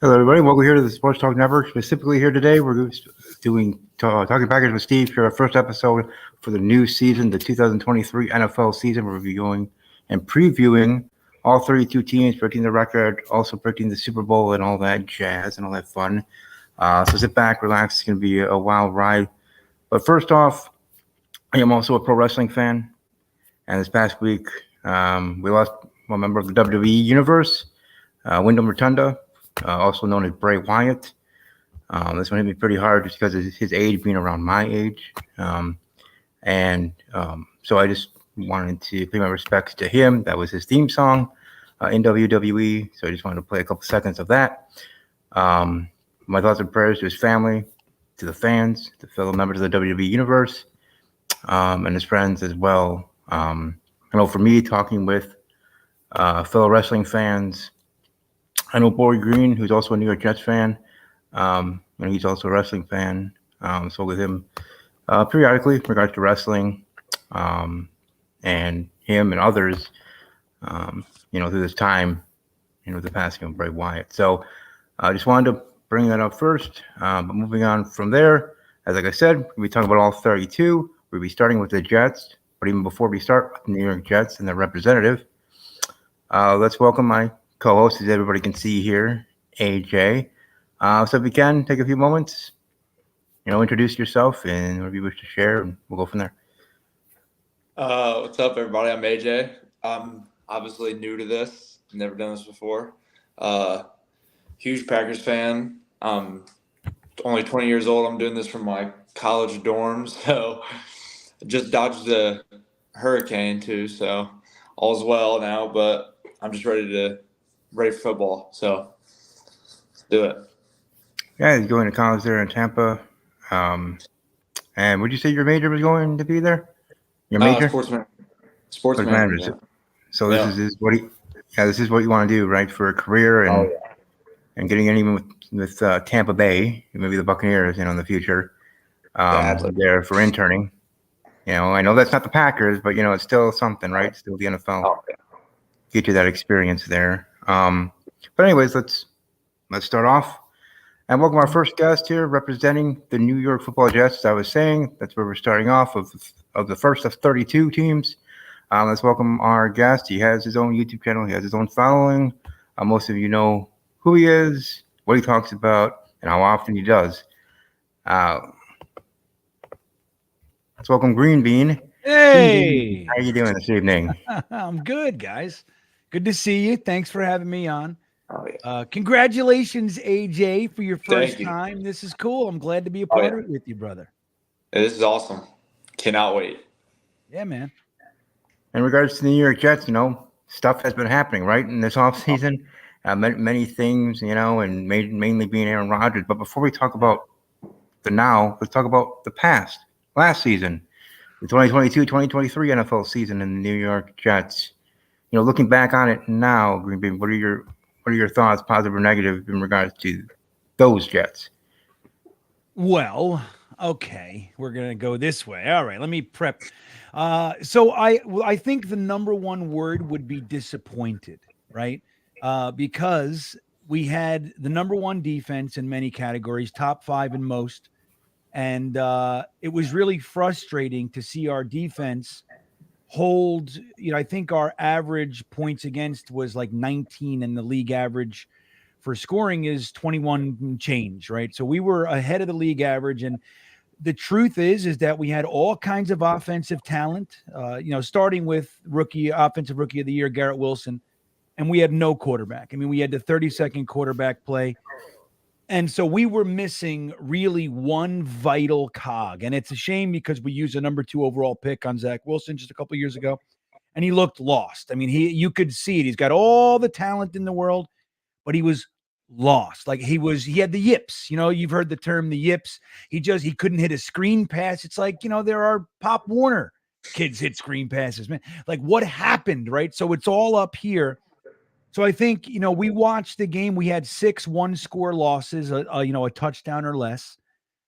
Hello, everybody. Welcome here to the Sports Talk Network. Specifically, here today, we're doing Talking Packers with Steve for our first episode for the new season, the 2023 NFL season. We're reviewing and previewing all 32 teams, predicting the record, also predicting the Super Bowl and all that jazz and all that fun. So sit back, relax. It's going to be a wild ride. But first off, I am also a pro wrestling fan. And this past week, we lost one member of the WWE Universe, Wyndham Rotunda, also known as Bray Wyatt. This one hit me pretty hard just because of his age being around my age. So I just wanted to pay my respects to him. That was his theme song in WWE. So I just wanted to play a couple seconds of that. My thoughts and prayers to his family, to the fans, to fellow members of the WWE Universe, and his friends as well. I know for me, talking with fellow wrestling fans, I know Bory Green, who's also a New York Jets fan, and he's also a wrestling fan. So with him periodically in regards to wrestling, and him and others, through this time, the passing of Bray Wyatt. So I just wanted to bring that up first. But moving on from there, as like I said, we'll be talking about all 32. We'll be starting with the Jets. But even before we start with the New York Jets and their representative, let's welcome my co-host, as everybody can see here, AJ. So if you can, take a few moments, introduce yourself and whatever you wish to share, and we'll go from there. What's up, everybody? I'm AJ. I'm obviously new to this. Never done this before. Huge Packers fan. I'm only 20 years old. I'm doing this from my college dorms. So just dodged the hurricane too. So all's well now, but I'm just ready for football. So let's do it. Yeah, he's going to college there in Tampa. And would you say your major was going to be there? Your major? Sports management. Yeah. So this is what this is what you want to do, right, for a career and getting in even with Tampa Bay, maybe the Buccaneers, in the future. There for interning. I know that's not the Packers, but it's still something, right? Still the NFL. Get you that experience there. But anyways, let's start off. And welcome our first guest here, representing the New York Football Jets. As I was saying, that's where we're starting off of the first of 32 teams. Let's welcome our guest. He has his own YouTube channel. He has his own following. Most of you know who he is, what he talks about, and how often he does. Let's welcome Green Bean. Hey, how are you doing this evening? I'm good, guys. Good to see you. Thanks for having me on. Congratulations, AJ, for your first time. This is cool. I'm glad to be a part of it with you, brother. This is awesome. Cannot wait. Yeah, man. In regards to the New York Jets, stuff has been happening, right, in this offseason. Many things, and mainly being Aaron Rodgers. But before we talk about the now, let's talk about the past. Last season, the 2022-2023 NFL season in the New York Jets. Looking back on it now, Green Bean, what are your thoughts, positive or negative, in regards to those Jets? Well, okay, we're gonna go this way. All right, let me prep. So I think the number one word would be disappointed, right? Because we had the number one defense in many categories, top 5 in most. And it was really frustrating to see our defense hold. I think our average points against was like 19, and the league average for scoring is 21 change, right? So we were ahead of the league average. And the truth is that we had all kinds of offensive talent, starting with offensive rookie of the year, Garrett Wilson, and we had no quarterback. I mean, we had the 30-second quarterback play. And so we were missing really one vital cog. And it's a shame because we used a number 2 overall pick on Zach Wilson just a couple of years ago, and he looked lost. I mean, you could see it. He's got all the talent in the world, but he was lost. Like he had the yips. You've heard the term the yips. He couldn't hit a screen pass. It's like, there are Pop Warner kids hit screen passes, man. Like what happened, right? So it's all up here. So I think, we watched the game. We had 6 one-score losses, a touchdown or less,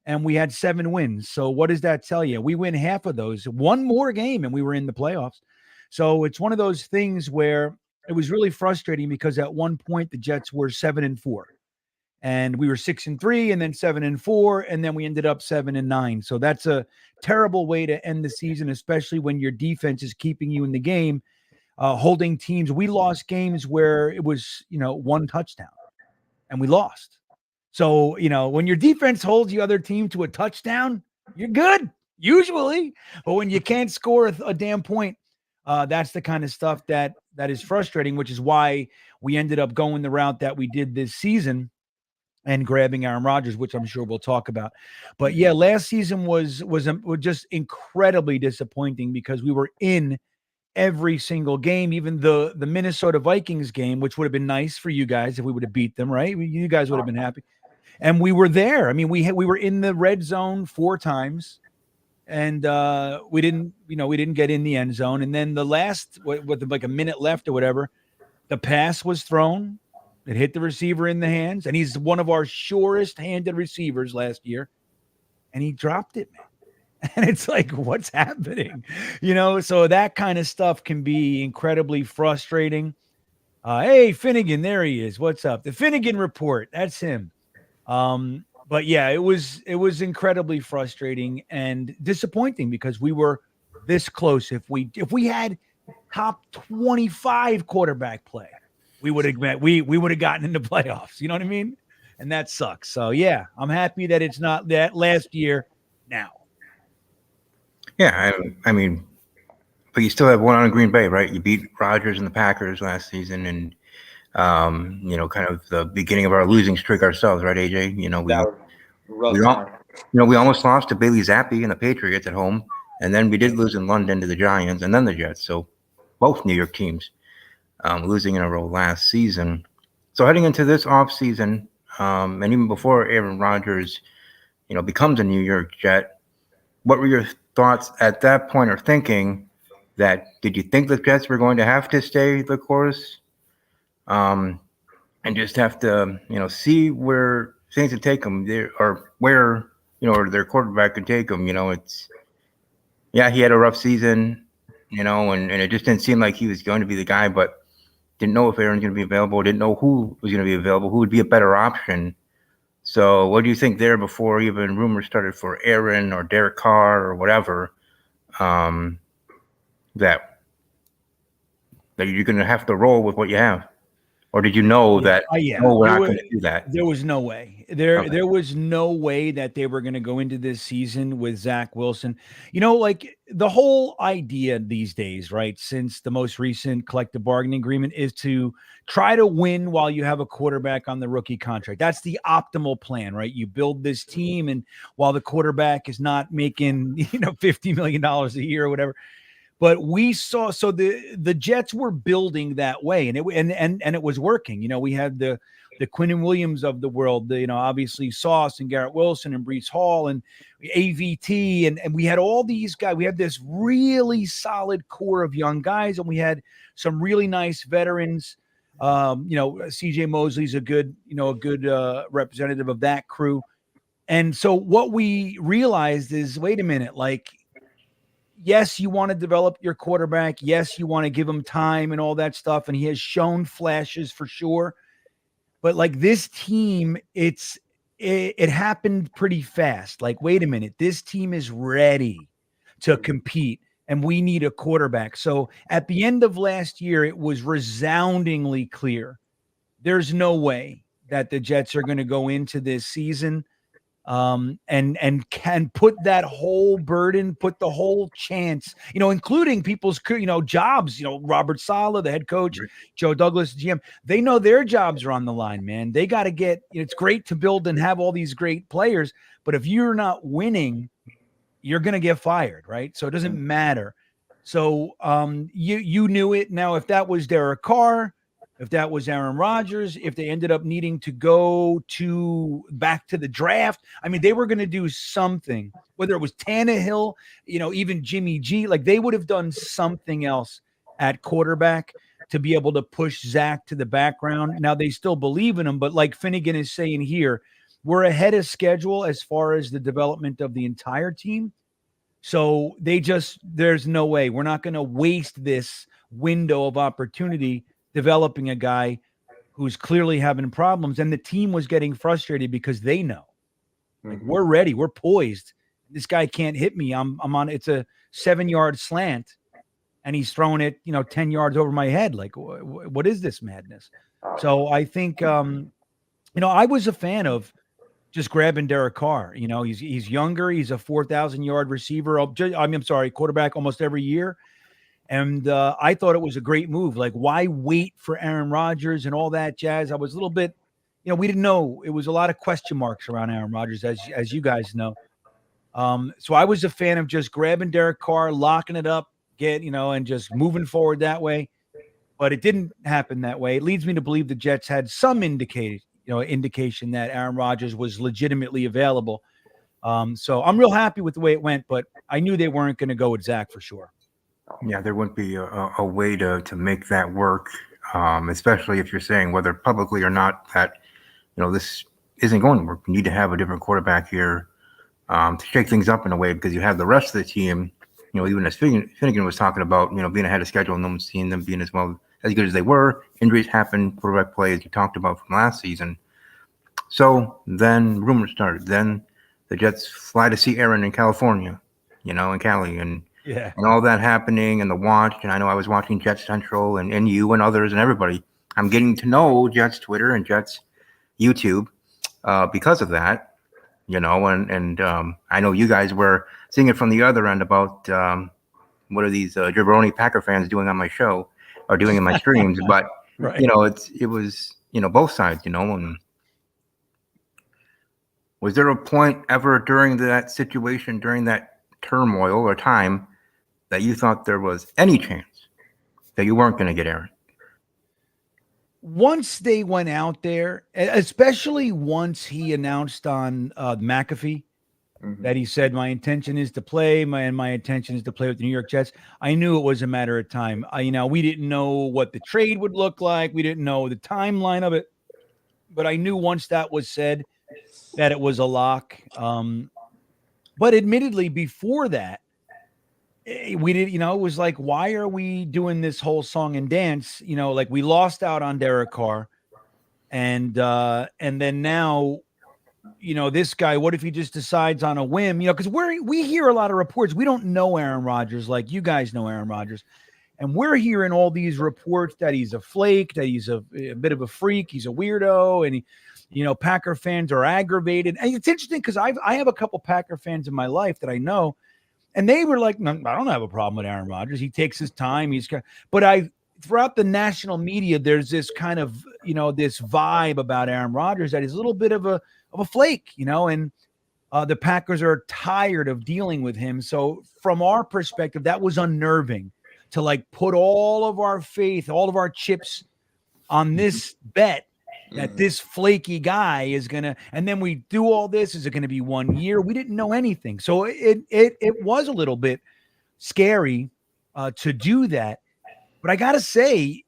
and we had 7 wins. So what does that tell you? We win half of those. One more game, and we were in the playoffs. So it's one of those things where it was really frustrating because at one point the Jets were 7-4. and we were 6-3 and then 7-4, and then we ended up 7-9. So that's a terrible way to end the season, especially when your defense is keeping you in the game, holding teams. We lost games where it was, one touchdown and we lost. So, when your defense holds the other team to a touchdown, you're good usually, but when you can't score a damn point, that's the kind of stuff that is frustrating, which is why we ended up going the route that we did this season and grabbing Aaron Rodgers, which I'm sure we'll talk about. But yeah, last season was just incredibly disappointing because we were in every single game, even the Minnesota Vikings game, which would have been nice for you guys if we would have beat them, right? You guys would have been happy. And we were there. I mean, we were in the red zone 4 times. And we didn't get in the end zone. And then the last, with like a minute left or whatever, the pass was thrown. It hit the receiver in the hands, and he's one of our surest-handed receivers last year. And he dropped it, man. And it's like, what's happening? So that kind of stuff can be incredibly frustrating. Hey, Finnegan, there he is. What's up? The Finnegan Report. That's him. But yeah, it was incredibly frustrating and disappointing because we were this close. If we had top 25 quarterback play, we would have gotten into playoffs. You know what I mean? And that sucks. So yeah, I'm happy that it's not that last year now. Yeah, I mean, but you still have one on Green Bay, right? You beat Rodgers and the Packers last season, and kind of the beginning of our losing streak ourselves, right, AJ? We almost lost to Bailey Zappi and the Patriots at home, and then we did lose in London to the Giants and then the Jets. So both New York teams losing in a row last season. So heading into this offseason, and even before Aaron Rodgers, becomes a New York Jet, what were your thoughts at that point, or thinking that did you think the Jets were going to have to stay the course? And just have to, see where things would take them there, or where, or their quarterback could take them. He had a rough season, and it just didn't seem like he was going to be the guy, but didn't know if Aaron's going to be available, didn't know who was going to be available, who would be a better option. So what do you think there before even rumors started for Aaron or Derek Carr or whatever, that you're going to have to roll with what you have? Or did you know that, we're not going to do that? There was no way. There was no way that they were going to go into this season with Zach Wilson. Like the whole idea these days, right, since the most recent collective bargaining agreement, is to try to win while you have a quarterback on the rookie contract. That's the optimal plan, right? You build this team, and while the quarterback is not making, $50 million a year or whatever. But we saw, so the Jets were building that way, and it was working. We had the Quinnen Williams of the world, obviously Sauce and Garrett Wilson and Breece Hall and AVT, and we had all these guys. We had this really solid core of young guys, and we had some really nice veterans. CJ Mosley's a good representative of that crew. And so what we realized is, wait a minute, like, yes, you want to develop your quarterback. Yes, you want to give him time and all that stuff. And he has shown flashes for sure. But like this team, it happened pretty fast. Like, wait a minute, this team is ready to compete, and we need a quarterback. So at the end of last year, it was resoundingly clear there's no way that the Jets are going to go into this season and can put that whole burden, put the whole chance, including people's, jobs, Robert Saleh, the head coach, Joe Douglas, GM, they know their jobs are on the line, man. They got to get, it's great to build and have all these great players, but if you're not winning, you're going to get fired. Right. So it doesn't matter. So, you knew it. Now, if that was Derek Carr, if that was Aaron Rodgers, if they ended up needing to go back to the draft, I mean, they were going to do something, whether it was Tannehill, even Jimmy G, like they would have done something else at quarterback to be able to push Zach to the background. Now they still believe in him, but like Finnegan is saying here, we're ahead of schedule as far as the development of the entire team. So there's no way. We're not going to waste this window of opportunity developing a guy who's clearly having problems, and the team was getting frustrated because they know, like, Mhm. we're ready, we're poised. This guy can't hit me. I'm on. It's a 7-yard slant, and he's throwing it, 10 yards over my head. Like, what is this madness? So I think, I was a fan of just grabbing Derek Carr. He's younger. He's a 4,000-yard receiver. I'm sorry, quarterback almost every year. And I thought it was a great move. Like, why wait for Aaron Rodgers and all that jazz? I was a little bit, we didn't know. It was a lot of question marks around Aaron Rodgers, as you guys know. So I was a fan of just grabbing Derek Carr, locking it up, and just moving forward that way. But it didn't happen that way. It leads me to believe the Jets had some indication that Aaron Rodgers was legitimately available. So I'm real happy with the way it went, but I knew they weren't going to go with Zach for sure. Yeah, there wouldn't be a way to make that work, especially if you're saying whether publicly or not that, this isn't going to work. You need to have a different quarterback here to shake things up in a way, because you have the rest of the team, even as Finnegan was talking about, being ahead of schedule, no one's seeing them being as good as they were. Injuries happen, quarterback play, as you talked about from last season. So then rumors started. Then the Jets fly to see Aaron in California, in Cali, and all that happening, and the watch. And I know I was watching Jets Central and you and others and everybody. I'm getting to know Jets Twitter and Jets YouTube because of that, and I know you guys were seeing it from the other end about what are these jabroni Packer fans doing on my show or doing in my streams. But, Right. it was, both sides, and was there a point ever during that situation, during that turmoil or time, that you thought there was any chance that you weren't going to get Aaron? Once they went out there, especially once he announced on McAfee that he said, my intention is to play, my intention is to play with the New York Jets, I knew it was a matter of time. We didn't know what the trade would look like. We didn't know the timeline of it. But I knew once that was said that it was a lock. But admittedly, before that, we did, it was like, why are we doing this whole song and dance? Like, we lost out on Derek Carr, and then now, this guy, what if he just decides on a whim? Because we hear a lot of reports. We don't know Aaron Rodgers like you guys know Aaron Rodgers, and we're hearing all these reports that he's a flake, that he's a bit of a freak, he's a weirdo, and Packer fans are aggravated. And it's interesting because I have a couple Packer fans in my life that I know. And they were like, no, I don't have a problem with Aaron Rodgers. He takes his time. But throughout the national media, there's this kind of, this vibe about Aaron Rodgers that is a little bit of a flake, and the Packers are tired of dealing with him. So from our perspective, that was unnerving to like put all of our faith, all of our chips on this bet that this flaky guy is gonna, and then we do all this. Is it gonna be 1 year? We didn't know anything, so it was a little bit scary to do that. But I gotta say,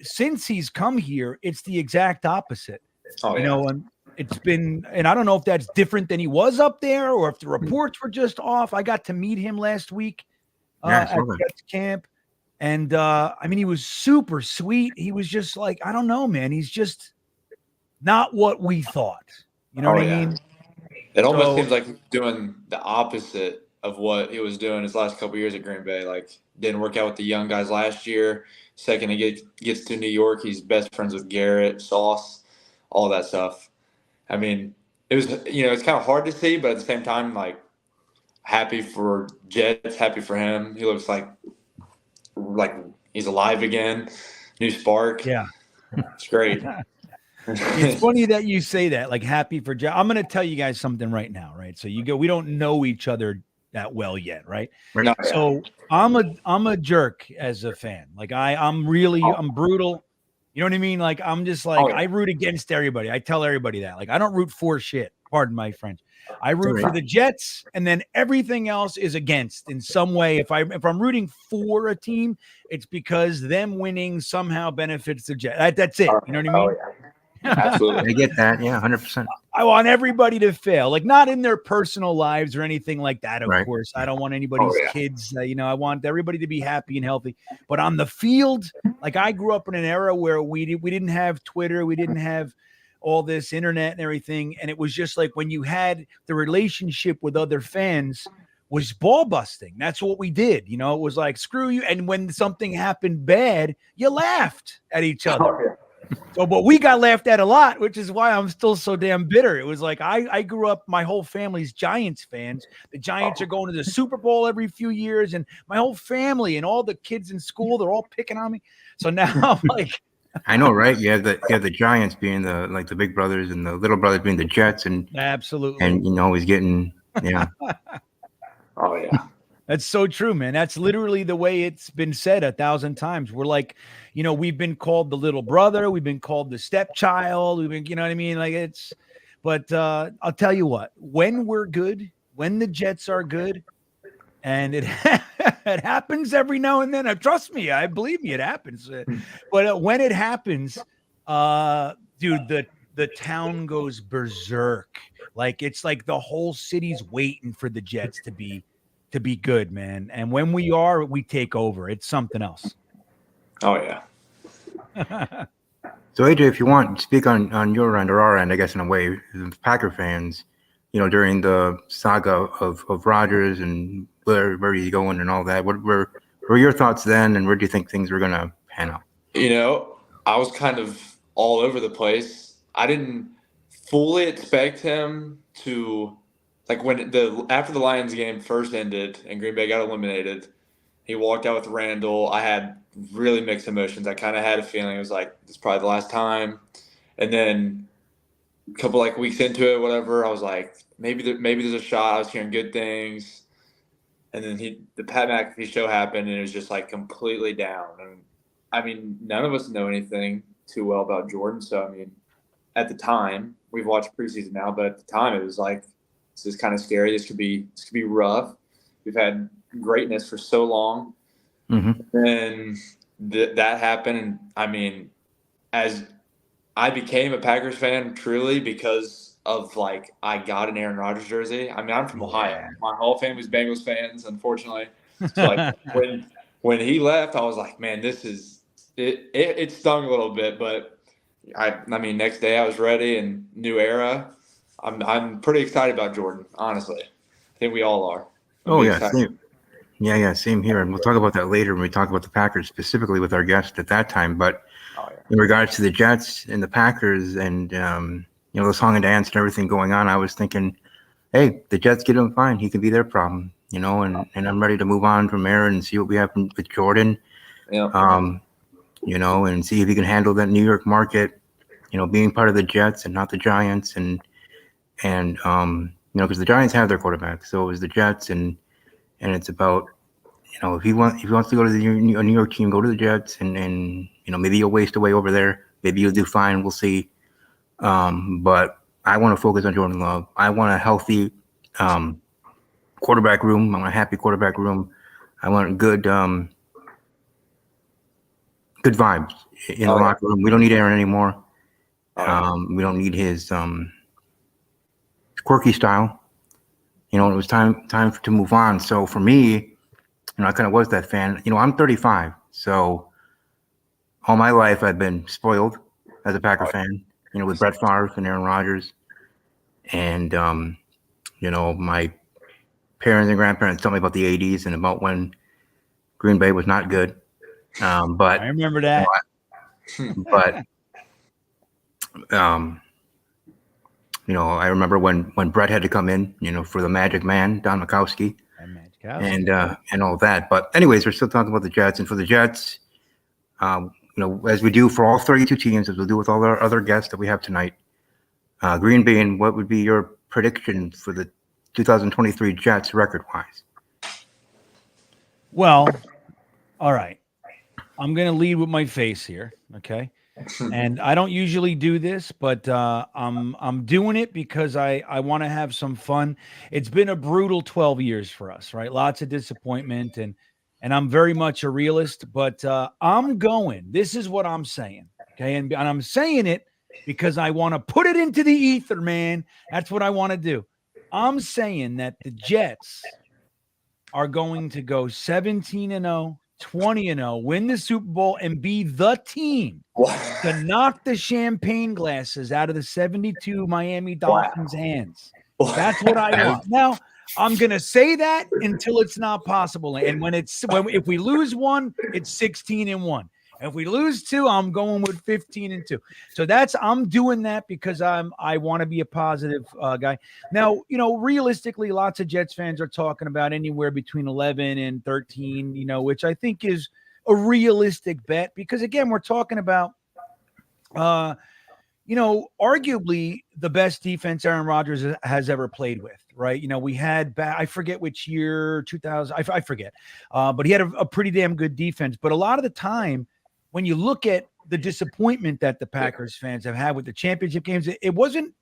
since he's come here, it's the exact opposite. And it's been, and I don't know if that's different than he was up there, or if the reports were just off. I got to meet him last week at Jets camp, and he was super sweet. He was just like, I don't know, man. He's just not what we thought. You know what I mean? It almost seems like he's doing the opposite of what he was doing his last couple of years at Green Bay. Like, didn't work out with the young guys last year. Second he gets to New York, he's best friends with Garrett, Sauce, all that stuff. It was, it's kind of hard to see, but at the same time, like, happy for Jets, happy for him. He looks like he's alive again. New spark. Yeah. It's great. It's funny that you say that, like, happy for Jeff. I'm going to tell you guys something right now, right? So we don't know each other that well yet, right? No, so I'm a jerk as a fan. Like, I'm brutal. You know what I mean? Like, I'm just like, I root against everybody. I tell everybody that. Like, I don't root for shit. Pardon my French. I root for the Jets, and then everything else is against in some way. If I'm rooting for a team, it's because them winning somehow benefits the Jets. That's it. You know what I mean? Absolutely. I get that. Yeah, 100%. I want everybody to fail, like not in their personal lives or anything like that. Of Right. course, I don't want anybody's Oh, yeah. kids. I want everybody to be happy and healthy. But on the field, like I grew up in an era where we didn't have Twitter, we didn't have all this internet and everything, and it was just like when you had the relationship with other fans was ball busting. That's what we did. It was like screw you. And when something happened bad, you laughed at each other. Oh, yeah. So, but we got laughed at a lot, which is why I'm still so damn bitter. It was like I grew up, my whole family's Giants fans. The Giants are going to the Super Bowl every few years, and my whole family and all the kids in school, they're all picking on me. So now I'm like, I know, right? You have the Giants being the big brothers and the little brothers being the Jets, and absolutely. he's getting Oh, yeah. That's so true, man. That's literally the way it's been said 1,000 times. We're like, we've been called the little brother. We've been called the stepchild. We've been, you know what I mean? Like but I'll tell you what, when we're good, when the Jets are good, and it happens every now and then. Trust me, believe me, it happens. But when it happens, dude, the town goes berserk. Like it's like the whole city's waiting for the Jets to be good, man. And when we are, we take over. It's something else. Oh, yeah. So AJ, if you want, speak on your end or our end, I guess in a way, the Packer fans, during the saga of Rodgers and where he's going and all that. What were your thoughts then, and where do you think things were gonna pan out? I was kind of all over the place. I didn't fully expect him to, like when after the Lions game first ended and Green Bay got eliminated, he walked out with Randall. I had really mixed emotions. I kind of had a feeling it was like, this is probably the last time. And then a couple weeks into it, whatever, I was like, maybe there's a shot. I was hearing good things. And then the Pat McAfee show happened, and it was just like completely down. And I mean, none of us know anything too well about Jordan. So, I mean, at the time, we've watched preseason now, but at the time it was like, this is kind of scary. This could be rough. We've had greatness for so long. Mm-hmm. And that happened. And I mean, as I became a Packers fan truly because of I got an Aaron Rodgers jersey. I mean, I'm from Ohio. My whole family's Bengals fans, unfortunately. So when he left, I was like, man, this is it. It stung a little bit, but I mean, next day I was ready and new era. I'm pretty excited about Jordan, honestly. I think we all are. Same. Same here. And we'll talk about that later when we talk about the Packers specifically with our guest at that time. But in regards to the Jets and the Packers and the song and dance and everything going on, I was thinking, hey, the Jets get him fine. He can be their problem, and I'm ready to move on from there and see what we have with Jordan. Yeah. And see if he can handle that New York market, being part of the Jets and not the Giants, and because the Giants have their quarterback, so is the Jets, and it's about, if he wants to go to the New York team, go to the Jets, and maybe you'll waste away over there, maybe you'll do fine, we'll see. But I want to focus on Jordan Love. I want a healthy quarterback room. I want a happy quarterback room. I want good vibes in the locker room. We don't need Aaron anymore. We don't need his quirky style. It was time to move on. So for me, I kind of was that fan. I'm 35, so all my life I've been spoiled as a Packer fan. With Brett Favre and Aaron Rodgers, and my parents and grandparents told me about the '80s and about when Green Bay was not good. But I remember that. I remember when Brett had to come in, for the Magic Man, Don Majkowski, and all that. But anyways, we're still talking about the Jets, and for the Jets, as we do for all 32 teams, as we'll do with all our other guests that we have tonight, Green Bay, and what would be your prediction for the 2023 Jets record-wise? Well, all right. I'm going to lead with my face here, okay? And I don't usually do this, but I'm doing it because I want to have some fun. It's been a brutal 12 years for us, right? Lots of disappointment, and I'm very much a realist, but I'm going. This is what I'm saying, okay? And I'm saying it because I want to put it into the ether, man. That's what I want to do. I'm saying that the Jets are going to go 17-0, 20-0, win the Super Bowl, and be the team to knock the champagne glasses out of the 72 Miami Dolphins' hands. That's what I want. Now, I'm going to say that until it's not possible. And if we lose one, it's 16-1. If we lose two, I'm going with 15-2. So I'm doing that because I want to be a positive guy. Now, realistically, lots of Jets fans are talking about anywhere between 11 and 13, which I think is a realistic bet because, again, we're talking about, arguably the best defense Aaron Rodgers has ever played with, right? We had, I forget which year, 2000, I forget, but he had a pretty damn good defense. But a lot of the time, when you look at the disappointment that the Packers fans have had with the championship games, it wasn't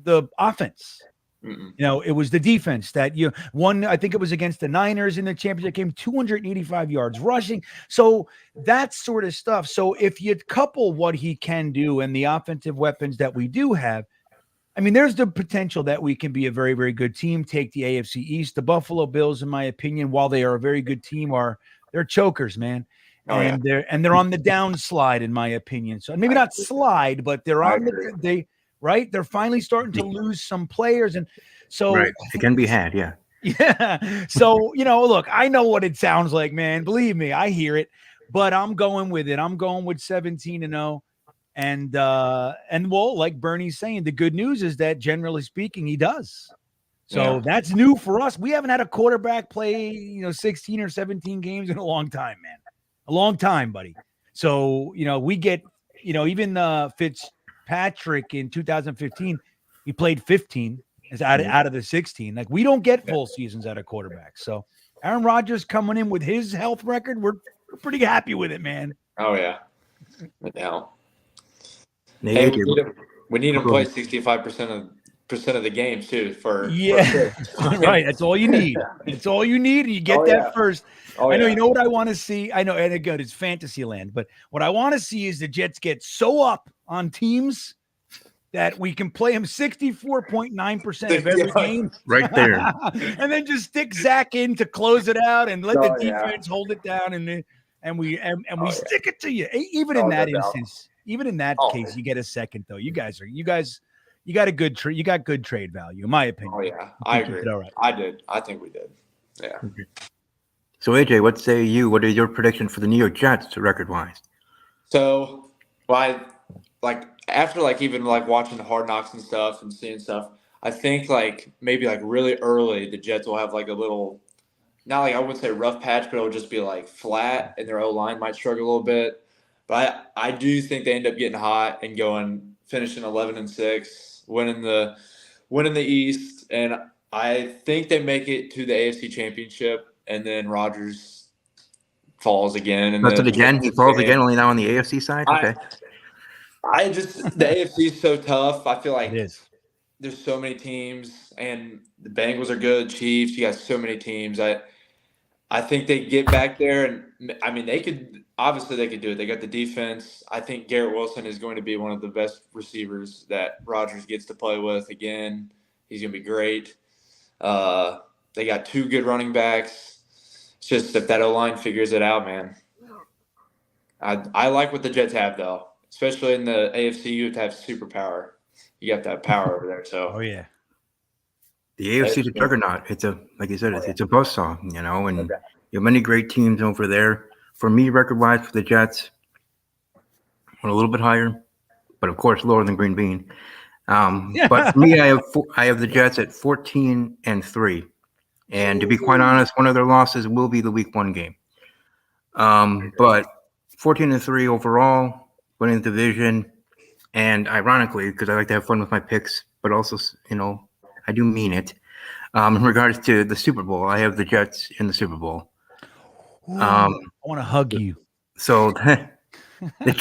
the offense. It was the defense that won. I think it was against the Niners in the championship game, 285 yards rushing. So that sort of stuff. So if you couple what he can do and the offensive weapons that we do have, I mean, there's the potential that we can be a very, very good team, take the AFC East. The Buffalo Bills, in my opinion, while they are a very good team, they're chokers, man. And they're on the downslide, in my opinion. So maybe not slide, but they're on right. They're finally starting to lose some players, and so right. It can be had, yeah. Yeah. So look, I know what it sounds like, man. Believe me, I hear it, but I'm going with it. I'm going with 17-0, and well, like Bernie's saying, the good news is that generally speaking, he does. So that's new for us. We haven't had a quarterback play 16 or 17 games in a long time, man. A long time, buddy. So, we get, even Fitzpatrick in 2015, he played 15 out of the 16. Like, we don't get full seasons out of quarterbacks. So, Aaron Rodgers coming in with his health record, we're pretty happy with it, man. Oh, yeah. Now, Hey, we need him to play 65% of the games, too. Right. That's all you need. It's all you need, and you get that first. I know. You know what I want to see? I know, and again, it's fantasy land, but what I want to see is the Jets get so up on teams that we can play them 64.9% of every game. Right there. And then just stick Zach in to close it out and let the defense hold it down, and we stick it to you. Even in that instance, even in that case, you get a second though. You got a good trade. You got good trade value, in my opinion. Oh yeah, I agree. All right. I did. I think we did. Yeah. Okay. So AJ, what say you? What are your predictions for the New York Jets record-wise? So, after even watching the Hard Knocks and stuff and seeing stuff, I think maybe really early the Jets will have a little, not I wouldn't say rough patch, but it'll just be flat, and their O-line might struggle a little bit. But I do think they end up getting hot and finishing 11-6, winning the East, and I think they make it to the AFC Championship. And then Rodgers falls again. And then again, he falls again, only now on the AFC side? Okay. The AFC is so tough. I feel like it is. There's so many teams, and the Bengals are good, Chiefs. You got so many teams. I think they get back there, and I mean, they could do it. They got the defense. I think Garrett Wilson is going to be one of the best receivers that Rodgers gets to play with again. He's going to be great. They got two good running backs. It's just if that O-line figures it out, man. I like what the Jets have, though. Especially in the AFC, you have to have superpower. You have to have power over there. So. Oh, yeah. The AFC is a juggernaut. It's like you said, it's a buzzsaw, and you have many great teams over there. For me, record-wise, for the Jets, we're a little bit higher, but of course lower than Green Bean. But for me, I have the Jets at 14-3. And to be quite honest, one of their losses will be the Week 1 game. But 14-3 overall, winning the division, and ironically, because I like to have fun with my picks, but also, I do mean it. In regards to the Super Bowl, I have the Jets in the Super Bowl. I want to hug you. So the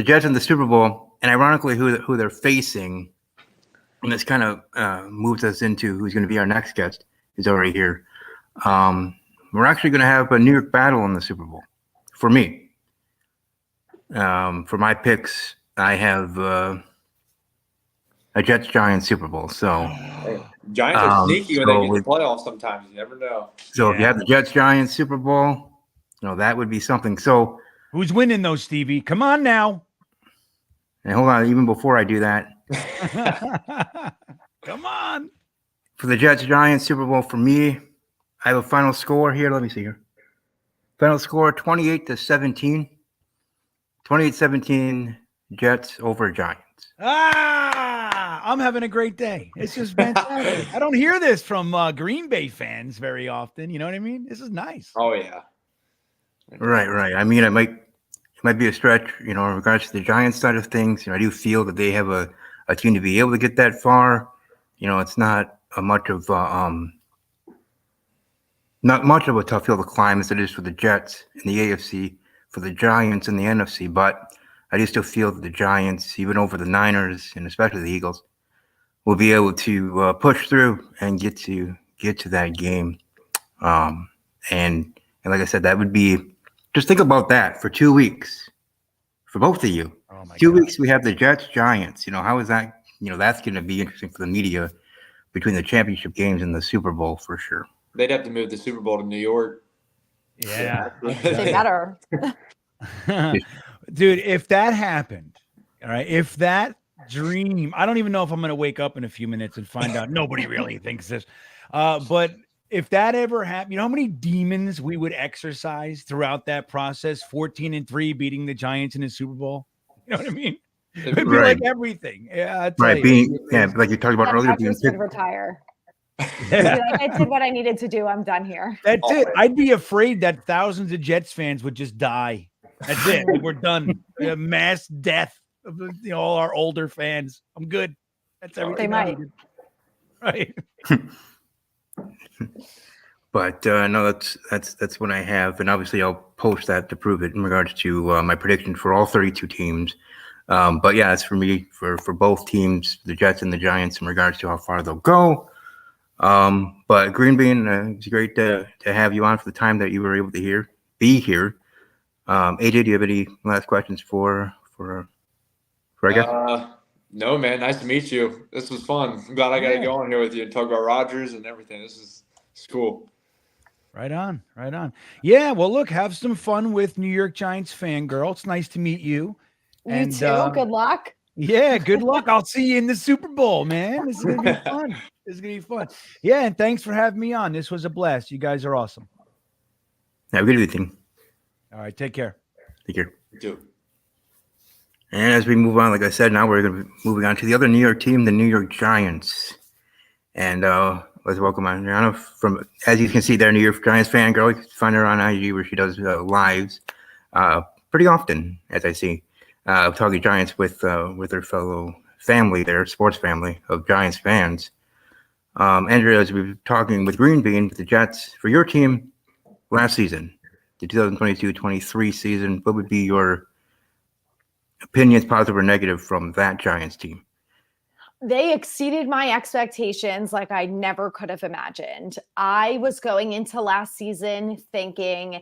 Jets in the Super Bowl, and ironically, who they're facing, and this kind of moves us into who's going to be our next guest. Is already here. We're actually going to have a New York battle in the Super Bowl. For me, for my picks, I have a Jets Giants Super Bowl. So, Hey, Giants are sneaky when they get to the playoffs sometimes. You never know. So if you have the Jets Giants Super Bowl, that would be something. So, who's winning though, Stevie? Come on now. and hold on, even before I do that, come on. For the Jets Giants Super Bowl, for me, I have a final score here. Let me see here. Final score 28-17. 28-17 Jets over Giants. I'm having a great day. It's just fantastic. I don't hear this from Green Bay fans very often. You know what I mean? This is nice. Oh yeah. Right. I mean, it might be a stretch, in regards to the Giants side of things. I do feel that they have a team to be able to get that far. It's not much of a tough hill to climb as it is for the Jets in the AFC, for the Giants in the NFC. But I do still feel that the Giants, even over the Niners and especially the Eagles, will be able to push through and get to that game. And like I said, that would be, just think about that for 2 weeks for both of you. Oh my 2 God. weeks we have the Jets Giants. How is that? That's going to be interesting for the media between the championship games and the Super Bowl for sure. They'd have to move the Super Bowl to New York. Yeah. They better. Dude, if that happened, all right, if that dream, I don't even know if I'm going to wake up in a few minutes and find out nobody really thinks this. But if that ever happened, how many demons we would exercise throughout that process? 14-3 beating the Giants in the Super Bowl. You know what I mean? It'd be Right. like everything. Yeah, Right. Like you talked about Then earlier, I being just would picked. retire. Yeah. Be like, I did what I needed to do. I'm done here. That's it. I'd be afraid that thousands of Jets fans would just die. That's it. We're done. A mass death of all our older fans. I'm good. That's everything. They I might. needed. Right. But no, that's what I have, and obviously I'll post that to prove it in regards to my prediction for all 32 teams. But yeah, it's for me for both teams, the Jets and the Giants, in regards to how far they'll go. But Green Bean, it's great to have you on for the time that you were able to be here. AJ, do you have any last questions for I guess? No, man. Nice to meet you. This was fun. I'm glad I got to go on here with you and talk about Rodgers and everything. It's cool. Right on. Yeah. Well, look, have some fun with New York Giants fangirl. It's nice to meet you. You too. Good luck. Yeah. Good luck. I'll see you in the Super Bowl, man. This is going to be fun. Yeah. And thanks for having me on. This was a blast. You guys are awesome. Have a good evening. All right. Take care. Take care. You too. And as we move on, like I said, now we're going to be moving on to the other New York team, the New York Giants. And let's welcome Adriana from, as you can see there, New York Giants fan girl. You can find her on IG where she does lives pretty often, as I see, talking Giants with her fellow family there, sports family of Giants fans. Andrea, as we were talking with Green Bean, with the Jets, for your team last season, the 2022-23 season, what would be your opinions, positive or negative, from that Giants team? They exceeded my expectations like I never could have imagined. I was going into last season thinking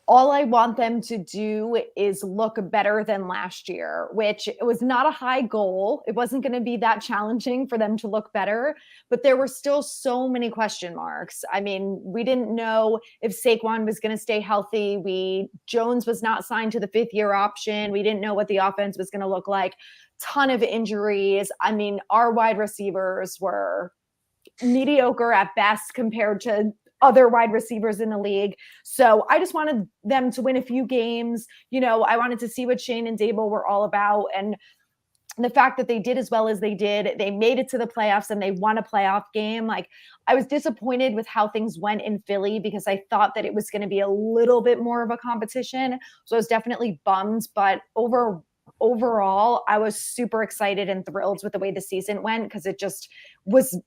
all I want them to do is look better than last year, which was not a high goal. It wasn't going to be that challenging for them to look better, but there were still so many question marks. I mean, we didn't know if Saquon was going to stay healthy. Jones was not signed to the 5th-year option. We didn't know what the offense was going to look like. Ton of injuries. I mean, our wide receivers were mediocre at best compared to other wide receivers in the league. So I just wanted them to win a few games. I wanted to see what Shane and Dable were all about. And the fact that they did as well as they did, they made it to the playoffs and they won a playoff game. Like, I was disappointed with how things went in Philly because I thought that it was going to be a little bit more of a competition. So I was definitely bummed, but overall, I was super excited and thrilled with the way the season went because it just was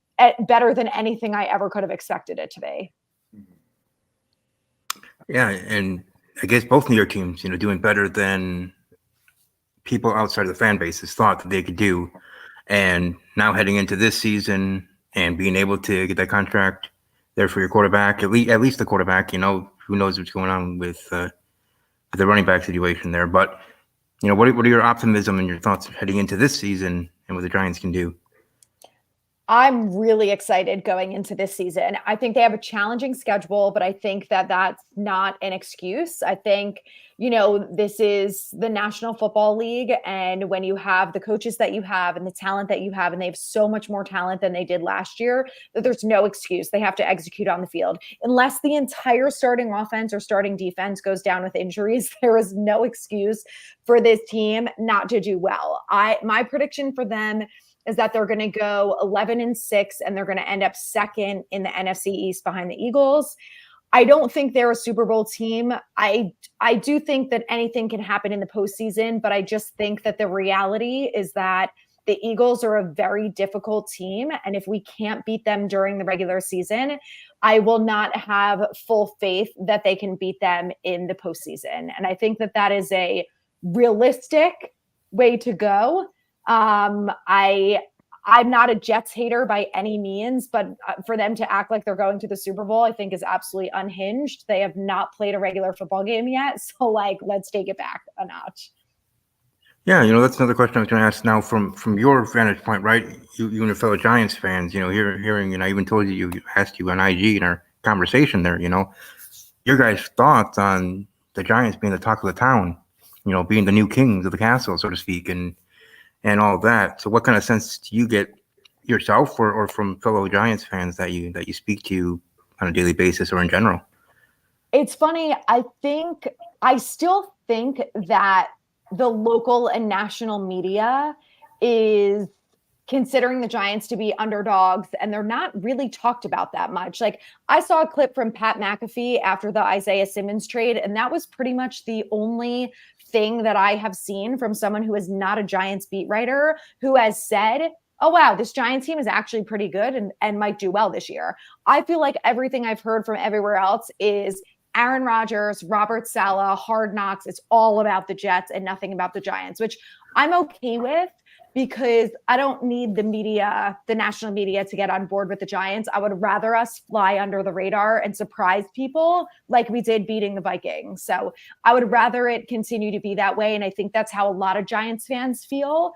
better than anything I ever could have expected it to be. Yeah, and I guess both New York teams, doing better than people outside of the fan bases thought that they could do. And now heading into this season and being able to get that contract there for your quarterback, at least the quarterback, who knows what's going on with the running back situation there. But what are your optimism and your thoughts heading into this season and what the Giants can do? I'm really excited going into this season. I think they have a challenging schedule, but I think that that's not an excuse. I think, this is the National Football League. And when you have the coaches that you have and the talent that you have, and they have so much more talent than they did last year, that there's no excuse. They have to execute on the field. Unless the entire starting offense or starting defense goes down with injuries, there is no excuse for this team not to do well. My prediction for them is that they're going to go 11-6 and they're going to end up second in the NFC East behind the Eagles. I don't think they're a Super Bowl team. I do think that anything can happen in the postseason, but I just think that the reality is that the Eagles are a very difficult team. And if we can't beat them during the regular season, I will not have full faith that they can beat them in the postseason. And I think that that is a realistic way to go. I'm not a Jets hater by any means, but for them to act like they're going to the Super Bowl, I think is absolutely unhinged. They have not played a regular football game yet. So let's take it back a notch. Yeah, that's another question I was going to ask now from your vantage point, right? You and your fellow Giants fans, hearing, I even told you, asked you on IG in our conversation there, your guys' thoughts on the Giants being the talk of the town, being the new kings of the castle, so to speak, and all that. So what kind of sense do you get yourself or from fellow Giants fans that you speak to on a daily basis or in general? It's funny. I still think that the local and national media is considering the Giants to be underdogs, and they're not really talked about that much. I saw a clip from Pat McAfee after the Isaiah Simmons trade, and that was pretty much the only thing that I have seen from someone who is not a Giants beat writer who has said, oh, wow, this Giants team is actually pretty good and might do well this year. I feel like everything I've heard from everywhere else is Aaron Rodgers, Robert Saleh, Hard Knocks. It's all about the Jets and nothing about the Giants, which I'm okay with because I don't need the national media to get on board with the Giants. I would rather us fly under the radar and surprise people like we did beating the Vikings. So I would rather it continue to be that way. And I think that's how a lot of Giants fans feel.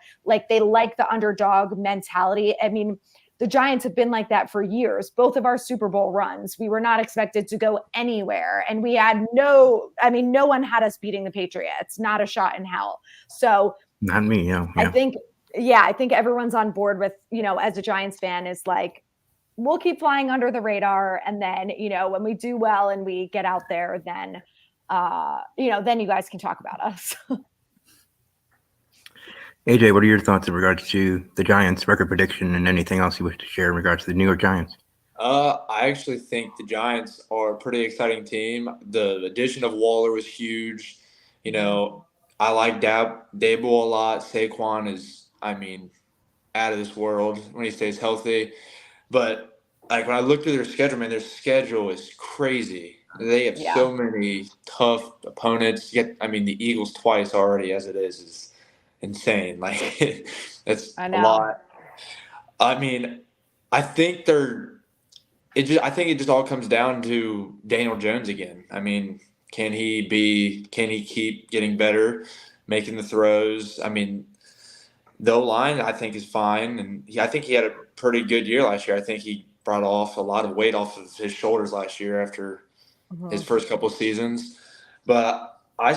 They like the underdog mentality. I mean, the Giants have been like that for years. Both of our Super Bowl runs, we were not expected to go anywhere. And we had no one had us beating the Patriots, not a shot in hell. So not me, yeah. I think everyone's on board with, as a Giants fan is we'll keep flying under the radar. And then, when we do well and we get out there, then, then you guys can talk about us. AJ, what are your thoughts in regards to the Giants record prediction and anything else you wish to share in regards to the New York Giants? I actually think the Giants are a pretty exciting team. The addition of Waller was huge. I like Dable a lot. Saquon is, out of this world when he stays healthy. But when I looked at their schedule, their schedule is crazy. They have so many tough opponents. Yet, the Eagles twice already as it is insane. That's a lot. I think it just all comes down to Daniel Jones again. Can he keep getting better, making the throws? The O-line, I think, is fine. And I think he had a pretty good year last year. I think he brought off a lot of weight off of his shoulders last year after his first couple of seasons. But I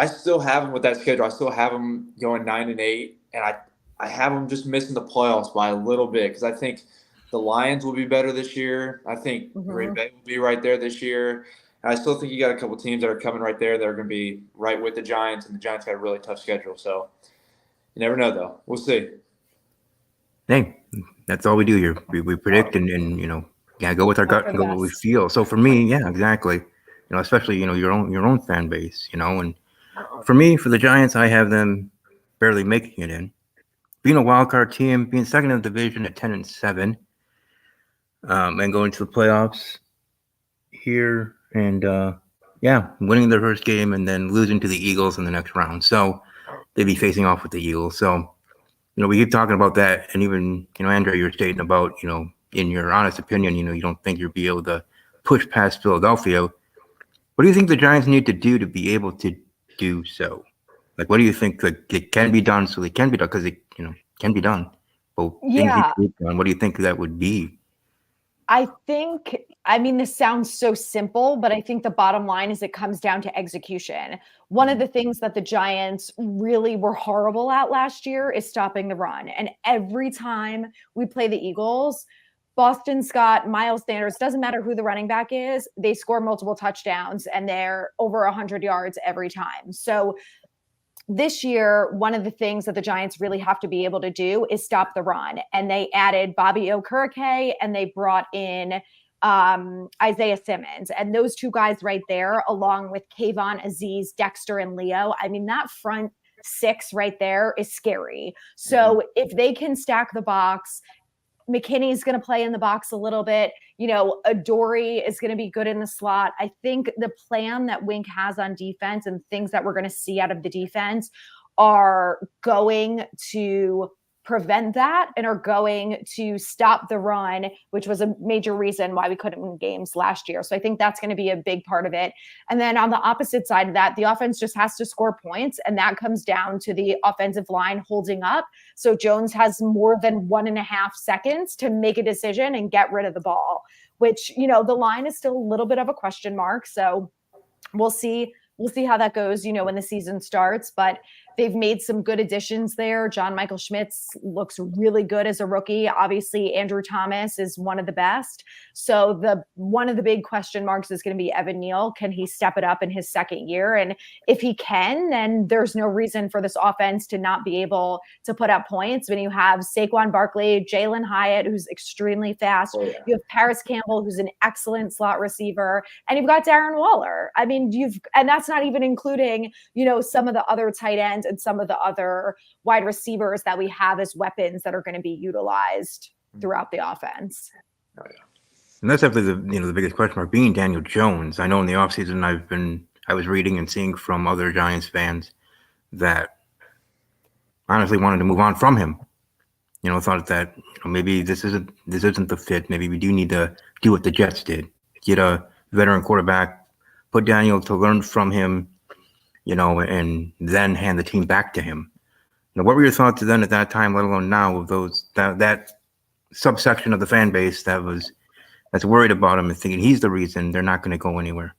still have him with that schedule. I still have him going 9-8. And I have him just missing the playoffs by a little bit because I think the Lions will be better this year. I think Green Bay will be right there this year. And I still think you got a couple teams that are coming right there that are going to be right with the Giants, and the Giants got a really tough schedule. So you never know, though. We'll see. Hey, that's all we do here. We predict and go with our gut and go what we feel. So for me, yeah, exactly. Especially your own fan base. And for me, for the Giants, I have them barely making it in, being a wild card team, being second in the division at 10-7, and going to the playoffs here. And winning their first game and then losing to the Eagles in the next round. So they'd be facing off with the Eagles. So, we keep talking about that. And even, Andre, you're stating about, in your honest opinion, you don't think you'll be able to push past Philadelphia. What do you think the Giants need to do to be able to do so? Like, what do you think that it can be done so it can be done? Because it, can be done. But things need Yeah. to be done. What do you think that would be? I mean, this sounds so simple, but I think the bottom line is it comes down to execution. One of the things that the Giants really were horrible at last year is stopping the run. And every time we play the Eagles, Boston Scott, Miles Sanders, doesn't matter who the running back is, they score multiple touchdowns and they're over 100 yards every time. So this year, one of the things that the Giants really have to be able to do is stop the run. And they added Bobby Okereke and they brought in Isaiah Simmons. And those two guys right there, along with Kayvon Aziz, Dexter, and Leo, I mean, that front six right there is scary. So if they can stack the box, McKinney's going to play in the box a little bit. Adoree is going to be good in the slot. I think the plan that Wink has on defense and things that we're going to see out of the defense are going to prevent that and are going to stop the run, which was a major reason why we couldn't win games last year. So I think that's going to be a big part of it. And then on the opposite side of that, the offense just has to score points. And that comes down to the offensive line holding up. So Jones has more than 1.5 seconds to make a decision and get rid of the ball, which, the line is still a little bit of a question mark. So we'll see how that goes, when the season starts, but they've made some good additions there. John Michael Schmitz looks really good as a rookie. Obviously, Andrew Thomas is one of the best. So one of the big question marks is going to be Evan Neal. Can he step it up in his second year? And if he can, then there's no reason for this offense to not be able to put up points when you have Saquon Barkley, Jalen Hyatt, who's extremely fast. Oh, yeah. You have Paris Campbell, who's an excellent slot receiver, and you've got Darren Waller. I mean, and that's not even including, some of the other tight ends and some of the other wide receivers that we have as weapons that are going to be utilized throughout the offense. Oh, yeah. And that's definitely the biggest question mark being Daniel Jones. I know in the offseason I was reading and seeing from other Giants fans that honestly wanted to move on from him. Thought that maybe this isn't the fit. Maybe we do need to do what the Jets did. Get a veteran quarterback, put Daniel to learn from him, and then hand the team back to him. What were your thoughts then at that time, let alone now, of that subsection of the fan base that's worried about him and thinking he's the reason they're not going to go anywhere?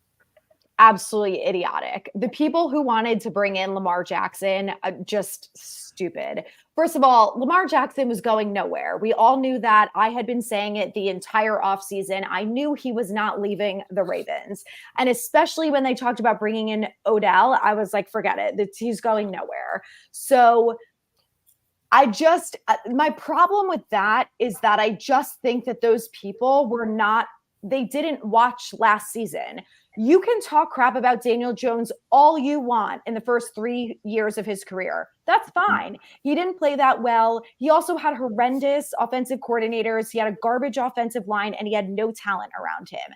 Absolutely idiotic. The people who wanted to bring in Lamar Jackson, just stupid. First of all, Lamar Jackson was going nowhere. We all knew that. I had been saying it the entire offseason. I knew he was not leaving the Ravens. And especially when they talked about bringing in Odell, I was like, forget it. He's going nowhere. So my problem with that is that I just think that those people they didn't watch last season. You can talk crap about Daniel Jones all you want in the first 3 years of his career. That's fine. He didn't play that well. He also had horrendous offensive coordinators. He had a garbage offensive line, and he had no talent around him.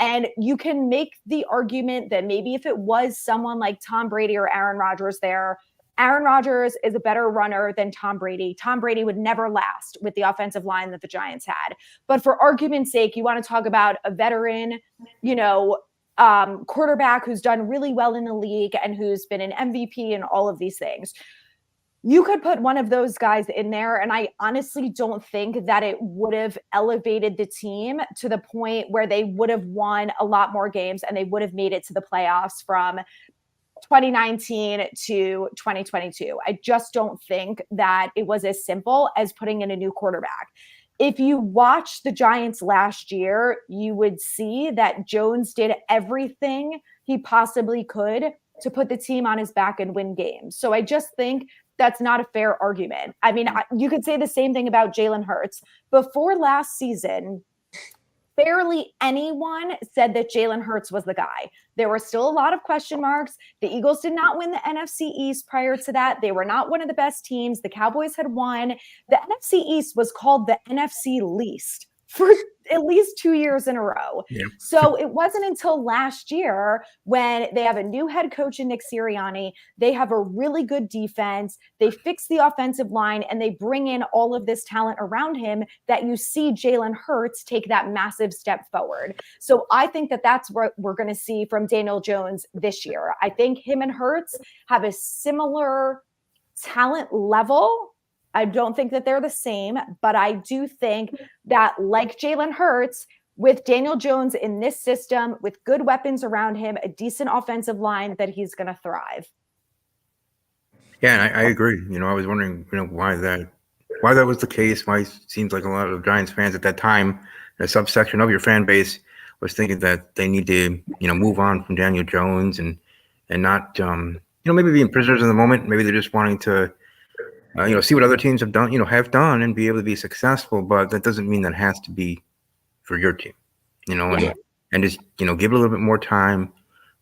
And you can make the argument that maybe if it was someone like Tom Brady or Aaron Rodgers there, Aaron Rodgers is a better runner than Tom Brady. Tom Brady would never last with the offensive line that the Giants had. But for argument's sake, you want to talk about a veteran, quarterback who's done really well in the league and who's been an MVP and all of these things. You could put one of those guys in there, and I honestly don't think that it would have elevated the team to the point where they would have won a lot more games and they would have made it to the playoffs from 2019 to 2022. I just don't think that it was as simple as putting in a new quarterback. If you watch the Giants last year, you would see that Jones did everything he possibly could to put the team on his back and win games. So I just think that's not a fair argument. I mean, you could say the same thing about Jalen Hurts. Before last season, barely anyone said that Jalen Hurts was the guy. There were still a lot of question marks. The Eagles did not win the NFC East prior to that. They were not one of the best teams. The Cowboys had won. The NFC East was called the NFC least for at least 2 years in a row. Yeah. So it wasn't until last year when they have a new head coach in Nick Sirianni, they have a really good defense, they fix the offensive line, and they bring in all of this talent around him that you see Jalen Hurts take that massive step forward. So I think that that's what we're going to see from Daniel Jones this year. I think him and Hurts have a similar talent level. I don't think that they're the same, but I do think that, like Jalen Hurts, with Daniel Jones in this system, with good weapons around him, a decent offensive line, that he's going to thrive. Yeah, and I agree. I was wondering, why that was the case. Why it seems like a lot of Giants fans at that time, a subsection of your fan base, was thinking that they need to, move on from Daniel Jones and not, maybe being prisoners in the moment. Maybe they're just wanting to, see what other teams have done, and be able to be successful. But that doesn't mean that it has to be for your team, and just, give it a little bit more time.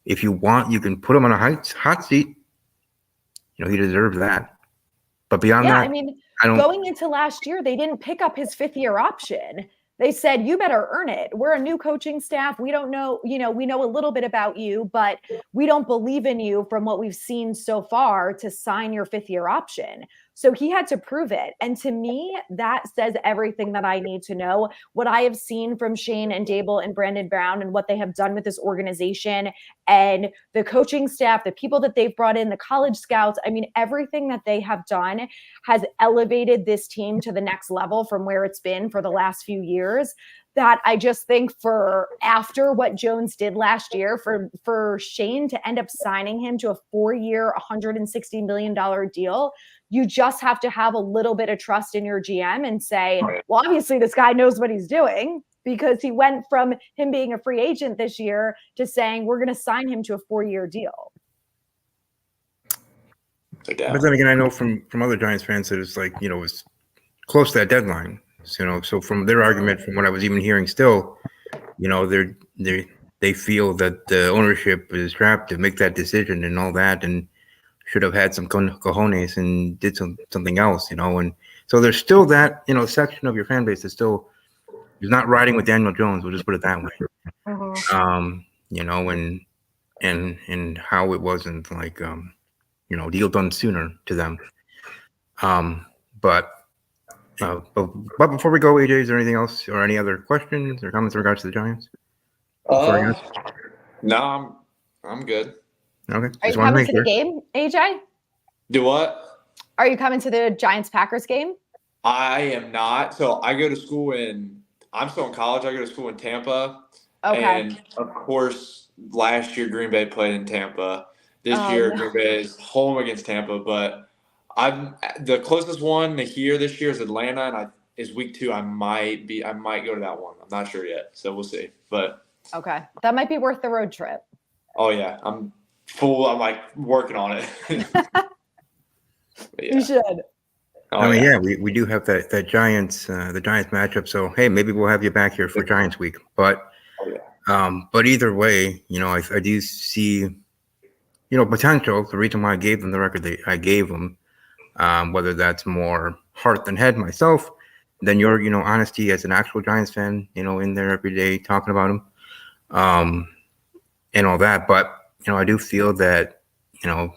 If you want, you can put him on a hot seat. He deserves that. But beyond that, I mean, going into last year, they didn't pick up his 5th-year option. They said, you better earn it. We're a new coaching staff. We don't know, we know a little bit about you, but we don't believe in you from what we've seen so far to sign your 5th-year option. So he had to prove it. And to me, that says everything that I need to know. What I have seen from Shane and Dable and Brandon Brown and what they have done with this organization and the coaching staff, the people that they've brought in, the college scouts, I mean, everything that they have done has elevated this team to the next level from where it's been for the last few years. That I just think for after what Jones did last year, for Shane to end up signing him to a 4-year, $160 million deal, you just have to have a little bit of trust in your GM and say, well, obviously this guy knows what he's doing, because he went from him being a free agent this year to saying, we're going to sign him to a 4-year deal. But then again, I know from other Giants fans that it's like, it was close to that deadline. So from their argument, from what I was even hearing still, they feel that the ownership is trapped to make that decision and all that, and should have had some cojones and did something else, and so there's still that, section of your fan base that still is not riding with Daniel Jones. We'll just put it that way. And how it wasn't like, deal done sooner to them. But before we go, AJ, is there anything else or any other questions or comments in regards to the Giants? No, I'm good. Okay. Are you coming to the game, AJ? Do what? Are you coming to the Giants-Packers game? I am not. So I go to school I'm still in college. I go to school in Tampa. Okay. And of course, last year Green Bay played in Tampa. This year Green Bay is home against Tampa. But the closest one to here this year is Atlanta, and is week 2. I might go to that one. I'm not sure yet, so we'll see. But okay, that might be worth the road trip. Oh yeah, I'm like working on it. Yeah. You should. We do have that Giants the Giants matchup. So hey, maybe we'll have you back here for Giants week. But but either way, I do see potential. The reason why I gave them the record that I gave them, whether that's more heart than head myself, than your honesty as an actual Giants fan, in there every day talking about them, and all that. But I do feel that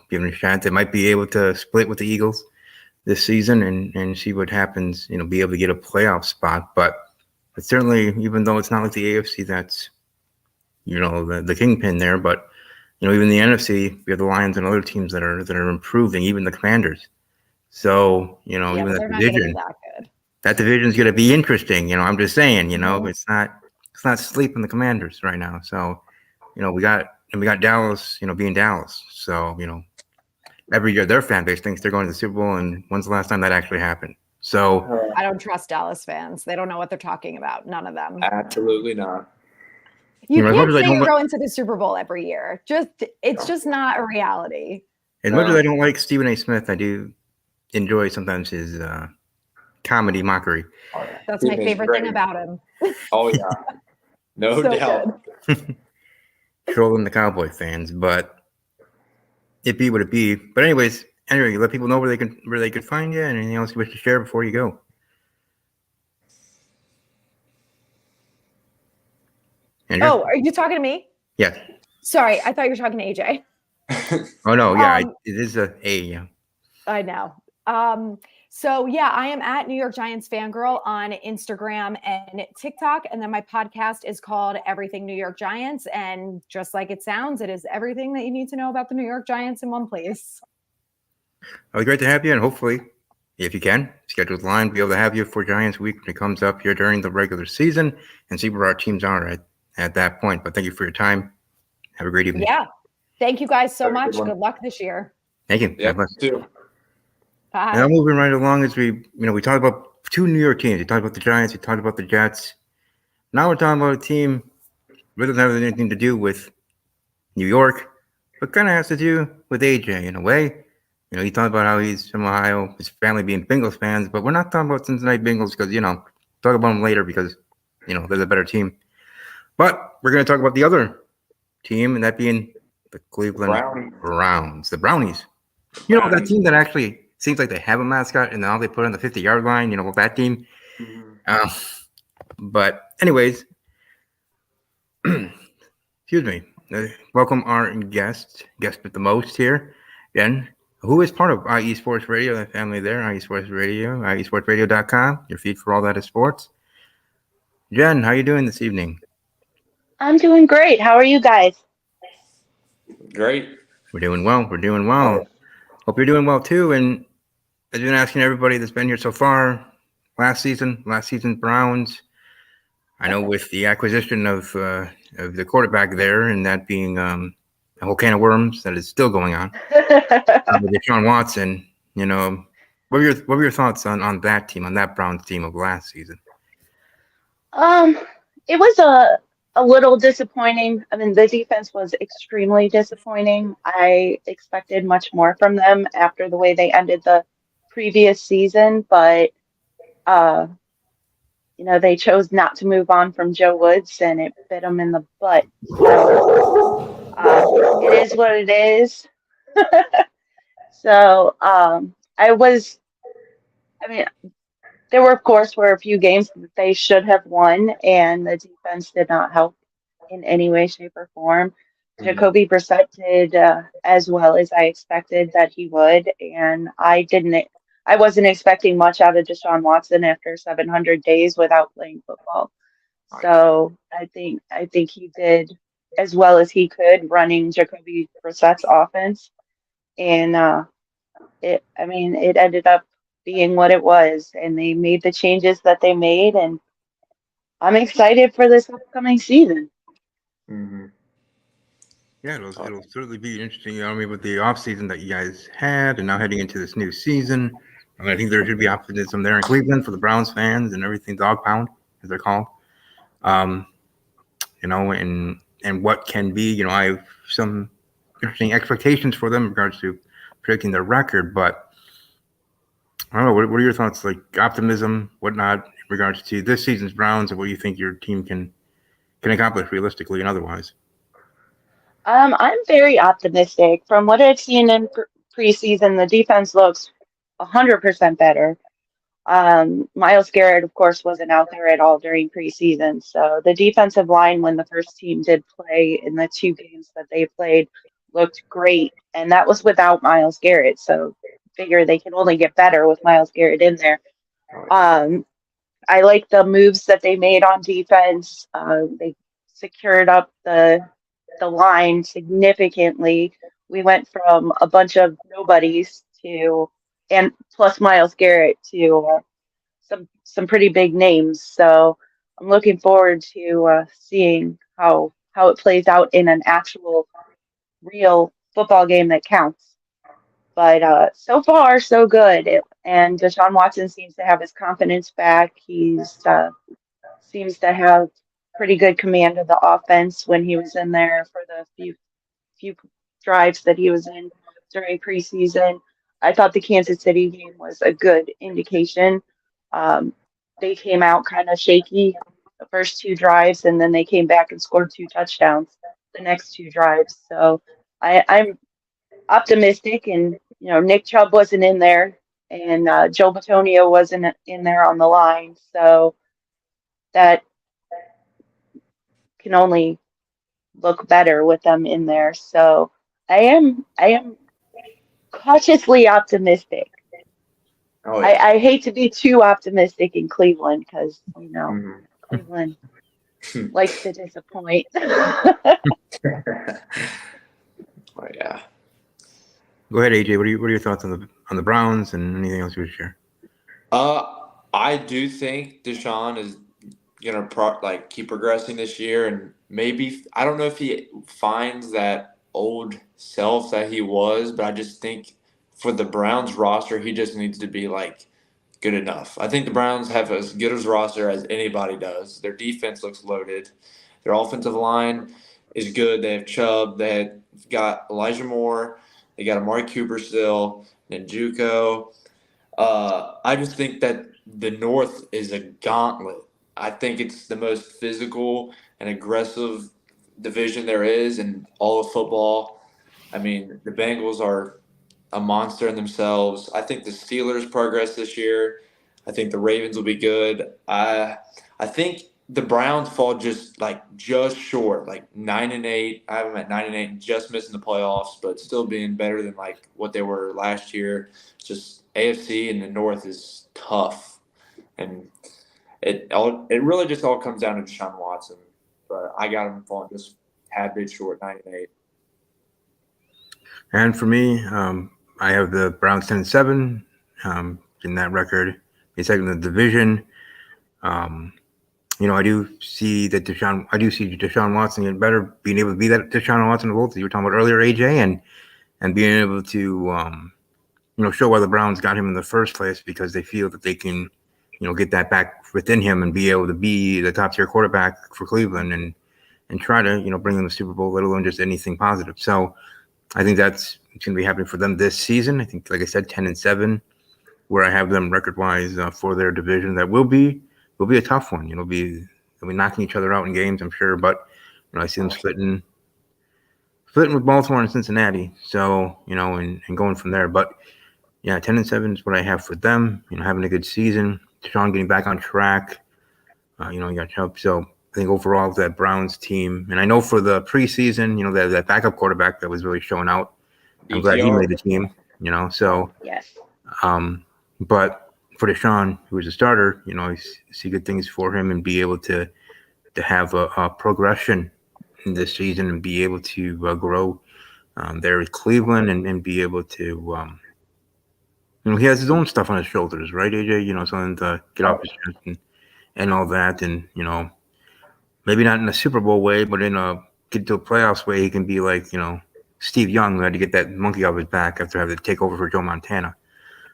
given a chance, they might be able to split with the Eagles this season and see what happens, be able to get a playoff spot. But certainly, even though it's not like the AFC that's, the kingpin there, but, even the NFC, we have the Lions and other teams that are improving, even the Commanders. So, even that division, that division is going to be interesting. I'm just saying, it's not sleeping the Commanders right now. So, we got Dallas, being Dallas. So, every year their fan base thinks they're going to the Super Bowl, and when's the last time that actually happened? So I don't trust Dallas fans. They don't know what they're talking about. None of them. Absolutely not. You can't say you're going to the Super Bowl every year. It's just not a reality. As much as I don't like Stephen A. Smith, I do enjoy sometimes his comedy mockery. That's my favorite thing about him. Oh yeah, no doubt. Trolling the Cowboy fans, but it be what it be. But anyways, you let people know where they could find you, and anything else you wish to share before you go. Andrew? Oh, are you talking to me? Yes. Sorry, I thought you were talking to AJ. Oh, no. Yeah, Um, it is a A. Yeah. I know. So yeah, I am at New York Giants fangirl on Instagram and TikTok. And then my podcast is called Everything New York Giants. And just like it sounds, it is everything that you need to know about the New York Giants in one place. It was great to have you. And hopefully, if you can, schedule the line, be able to have you for Giants Week when it comes up here during the regular season and see where our teams are at that point. But thank you for your time. Have a great evening. Yeah. Thank you guys so Have a good much. one. Good luck this year. Thank you. Yeah, God bless. too. Bye. Now moving right along as we talked about two New York teams. We talked about the Giants. We talked about the Jets. Now we're talking about a team that doesn't have anything to do with New York, but kind of has to do with AJ in a way. He talked about how he's from Ohio, his family being Bengals fans, but we're not talking about Cincinnati Bengals because, talk about them later because, they're the better team. But we're going to talk about the other team, and that being the Cleveland Browns, the Brownies. That team that actually seems like they have a mascot, and now they put on the 50-yard line, with that team. But anyways, excuse me. Welcome our guest with the most here, Jen, who is part of IE Sports Radio, the family there, IE Sports Radio, IESportsRadio.com, your feed for all that is sports. Jen, how you doing this evening? I'm doing great. How are you guys? Great. We're doing well. We're doing well. Hope you're doing well too. And I've been asking everybody that's been here so far, last season Browns. I know with the acquisition of the quarterback there, and that being a whole can of worms that is still going on with Deshaun Watson. What were your thoughts on that team, on that Browns team of last season? It was a little disappointing. I mean, the defense was extremely disappointing. I expected much more from them after the way they ended the previous season, but they chose not to move on from Joe Woods, and it bit them in the butt. So it is what it is. So there were, of course, a few games that they should have won, and the defense did not help in any way, shape, or form. Jacoby Brissett did as well as I expected that he would, and I wasn't expecting much out of Deshaun Watson after 700 days without playing football. So I think he did as well as he could running Jacoby Brissett's offense, and it ended up being what it was, and they made the changes that they made, and I'm excited for this upcoming season. Mm-hmm. Yeah, it'll certainly be interesting. With the offseason that you guys had, and now heading into this new season, I think there should be optimism there in Cleveland for the Browns fans and everything, Dog Pound, as they're called. And what can be, I have some interesting expectations for them in regards to predicting their record, but I don't know. What are your thoughts, like optimism, whatnot, in regards to this season's Browns, and what you think your team can accomplish realistically and otherwise? I'm very optimistic. From what I've seen in preseason, the defense looks 100% better. Myles Garrett, of course, wasn't out there at all during preseason. So the defensive line, when the first team did play in the 2 games that they played, looked great. And that was without Myles Garrett. So figure they can only get better with Myles Garrett in there. I like the moves that they made on defense. They secured up the line significantly. We went from a bunch of nobodies and plus Myles Garrett to some pretty big names. So I'm looking forward to seeing how it plays out in an actual real football game that counts. But so far, so good. And Deshaun Watson seems to have his confidence back. He's seems to have pretty good command of the offense when he was in there for the few drives that he was in during preseason. I thought the Kansas City game was a good indication. They came out kind of shaky the first 2 drives, and then they came back and scored 2 touchdowns the next 2 drives. So I'm optimistic, and Nick Chubb wasn't in there, and Joe Bitonio wasn't in there on the line, so that can only look better with them in there. So I am cautiously optimistic. Oh yeah. I hate to be too optimistic in Cleveland because, Mhm. Cleveland likes to disappoint. Oh yeah. Go ahead, AJ. What are your thoughts on the Browns and anything else you would share? I do think Deshaun is gonna keep progressing this year, and maybe I don't know if he finds that old self that he was, but I just think for the Browns roster, he just needs to be like good enough. I think the Browns have as good a roster as anybody does. Their defense looks loaded. Their offensive line is good. They have Chubb. They've got Elijah Moore. They got Amari Cooper still, Njoku. I just think that the North is a gauntlet. I think it's the most physical and aggressive division there is in all of football. I mean, the Bengals are a monster in themselves. I think the Steelers progress this year. I think the Ravens will be good. I think the Browns fall just short, like 9-8. I have them at 9-8, and just missing the playoffs, but still being better than like what they were last year. Just AFC and the North is tough, and it really just all comes down to Deshaun Watson. But I got him falling just a tad bit short, 9-8. And for me, I have the Browns 10-7 in that record. They second in the division. I do see Deshaun Watson getting better, being able to be that Deshaun Watson of old that you were talking about earlier, AJ, and being able to show why the Browns got him in the first place, because they feel that they can, get that back within him and be able to be the top tier quarterback for Cleveland and try to, bring them the Super Bowl, let alone just anything positive. So I think that's going to be happening for them this season. I think, like I said, 10-7, where I have them record wise for their division. That will be a tough one. They'll be knocking each other out in games, I'm sure, but I see them splitting with Baltimore and Cincinnati. So and going from there. But yeah, 10-7 is what I have for them. Having a good season. Deshaun getting back on track. You got Chubb. So I think overall that Browns team, and I know for the preseason, that backup quarterback that was really showing out. I'm glad he made the team. So Yes. But for Deshaun, who was a starter, I see good things for him and be able to have a progression in this season and be able to grow there with Cleveland and be able to. He has his own stuff on his shoulders, right, AJ? Something to get off his chest and all that. And, maybe not in a Super Bowl way, but in a get to a playoffs way, he can be like, Steve Young, who had to get that monkey off his back after having to take over for Joe Montana.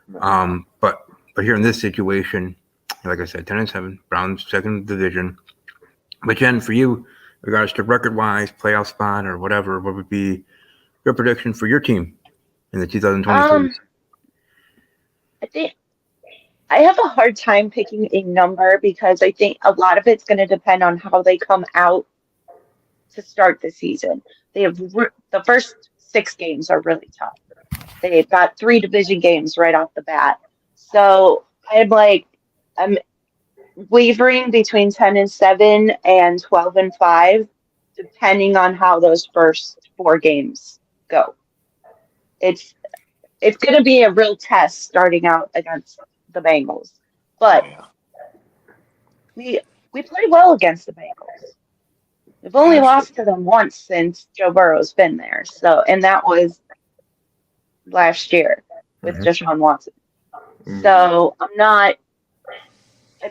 But here in this situation, like I said, 10-7, Browns second division. But Jen, for you, in regards to record-wise, playoff spot or whatever, what would be your prediction for your team in the 2023? I think I have a hard time picking a number because I think a lot of it's going to depend on how they come out to start the season. They have the first 6 games are really tough. They've got 3 division games right off the bat. So I'm wavering between 10-7 and 12-5, depending on how those first 4 games go. It's going to be a real test starting out against the Bengals, but we play well against the Bengals. We've only lost to them once since Joe Burrow's been there. So, and that was last year with Deshaun Watson. So I'm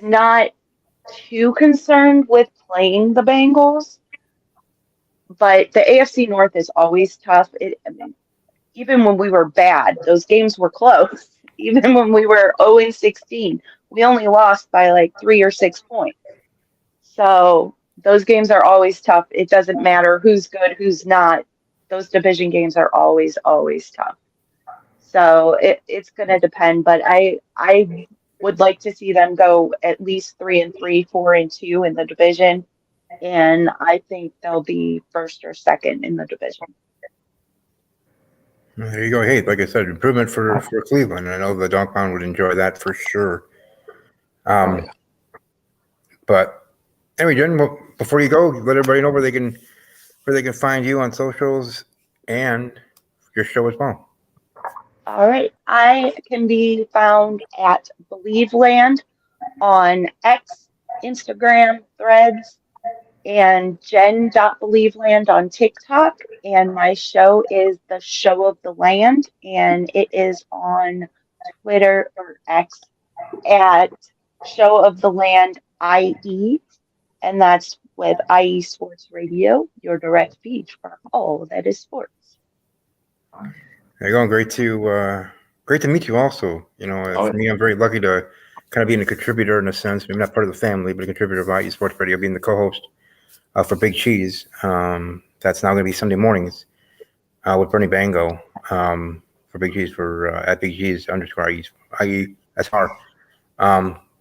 not too concerned with playing the Bengals, but the AFC North is always tough. Even when we were bad, those games were close. Even when we were 0-16, we only lost by like 3 or 6 points. So those games are always tough. It doesn't matter who's good, who's not. Those division games are always, always tough. So it's going to depend, but I would like to see them go at least 3-3, 4-2 in the division, and I think they'll be first or second in the division. There you go. Hey, like I said, improvement for Cleveland. I know the Dog Pound would enjoy that for sure. But anyway, Jen, well, before you go, let everybody know where they can find you on socials and your show as well. All right. I can be found at Believeland on X, Instagram, Threads, and Jen.Believeland on TikTok. And my show is The Show of the Land, and it is on Twitter or X at Show of the Land IE. And that's with IE Sports Radio, your direct feed for all that is sports. There you go. Great to meet you also. For me, I'm very lucky to kind of be a contributor in a sense, maybe not part of the family, but a contributor of IE Sports Radio, being the co-host for Big Cheese. That's now going to be Sunday mornings with Bernie Bango for Big Cheese at Big Cheese _IE SR.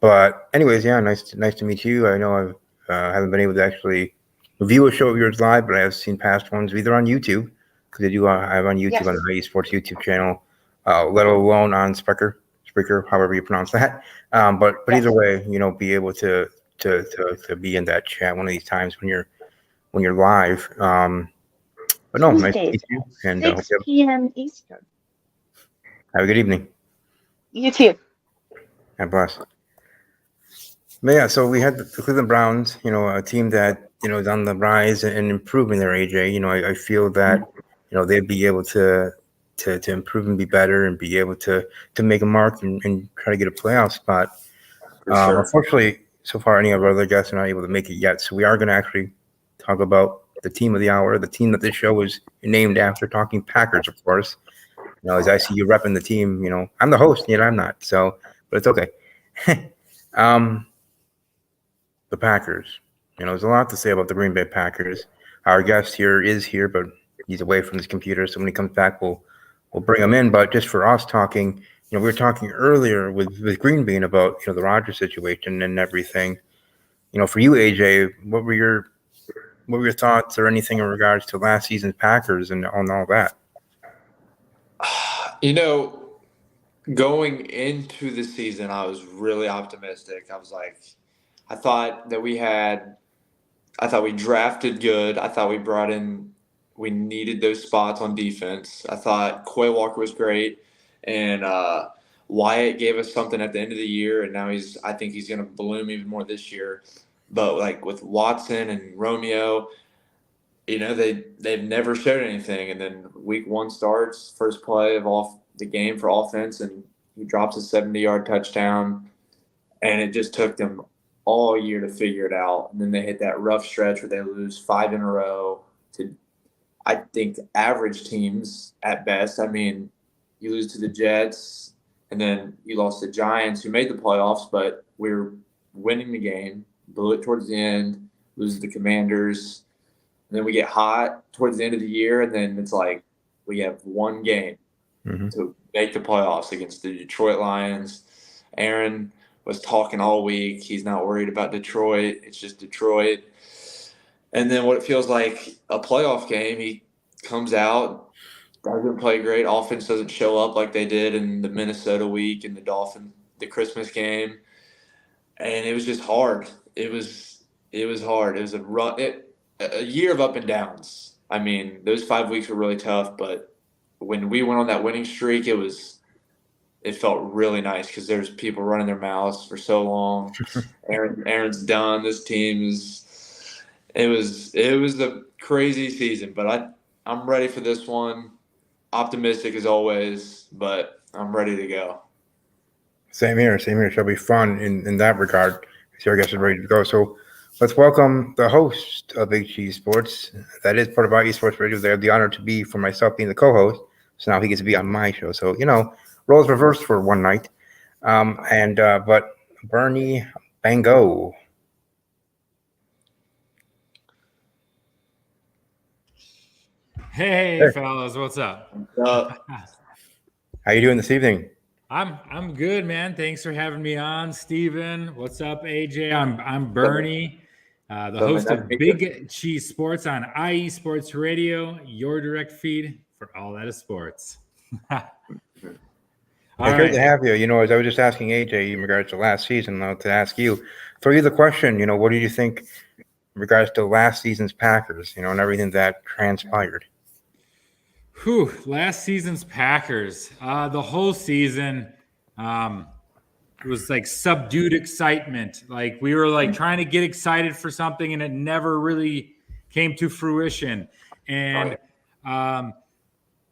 But anyways, yeah, nice to meet you. I know I haven't been able to actually view a show of yours live, but I have seen past ones either on YouTube, because I do have on YouTube, Yes. on the IE Sports YouTube channel, let alone on Spreaker, however you pronounce that. But Yes. either way, be able to be in that chat one of these times when you're live. But no, nice to Tuesdays meet you, and at hope 6 you p.m. Eastern. have a good evening. You too. God bless. But yeah, so we had the Cleveland Browns, a team that, is on the rise and improving their AJ. I feel that, they'd be able to improve and be better and be able to make a mark and try to get a playoff spot. For sure. Unfortunately, so far, any of our other guests are not able to make it yet. So we are going to actually talk about the team of the hour, the team that this show is named after, talking Packers, of course. As I see you repping the team, I'm the host, yet I'm not. So, but it's okay. The Packers. There's a lot to say about the Green Bay Packers. Our guest here is here, but he's away from his computer. So when he comes back, we'll bring him in. But just for us talking, we were talking earlier with Green Bean about, the Rodgers situation and everything. For you, AJ, what were your thoughts or anything in regards to last season's Packers and on all that? Going into the season, I was really optimistic. I was like, I thought we drafted good. I thought we needed those spots on defense. I thought Quay Walker was great, and Wyatt gave us something at the end of the year, and now I think he's going to bloom even more this year. But like with Watson and Romeo, they've never showed anything. And then week 1 starts, first play of the game for offense, and he drops a 70-yard touchdown, and it just took them all year to figure it out. And then they hit that rough stretch where they lose 5 in a row to, I think, average teams at best. I mean, you lose to the Jets, and then you lost to Giants, who made the playoffs, but we were winning the game, blew it towards the end, lose to the Commanders. And then we get hot towards the end of the year, and then it's like we have one game to make the playoffs against the Detroit Lions. Aaron was talking all week. He's not worried about Detroit. It's just Detroit. And then what it feels like a playoff game, he comes out, doesn't play great. Offense doesn't show up like they did in the Minnesota week and the Christmas game. And it was just hard. It was hard. It was a year of up and downs. I mean, those 5 weeks were really tough, but when we went on that winning streak, it felt really nice because there's people running their mouths for so long. Aaron's done. This team it was a crazy season, but I'm ready for this one. Optimistic as always, but I'm ready to go. Same here. Shall be fun in that regard. So I guess we're ready to go. So let's welcome the host of Big Cheese Sports. That is part of IE Sports Radio. They have the honor to be for myself being the co-host. So now he gets to be on my show. So, roles reversed for one night. But Bernie Bango. Hey, fellas, what's up? How you doing this evening? I'm good, man. Thanks for having me on, Steven. What's up, AJ? I'm Bernie, the host of Big Cheese Sports on IE Sports Radio, your direct feed for all that is sports. Great to have you. As I was just asking AJ in regards to last season, to ask you, throw you the question, what do you think in regards to last season's Packers, you know, and everything that transpired? Whew, last season's Packers. The whole season it was like subdued excitement. Like we were like trying to get excited for something and it never really came to fruition. And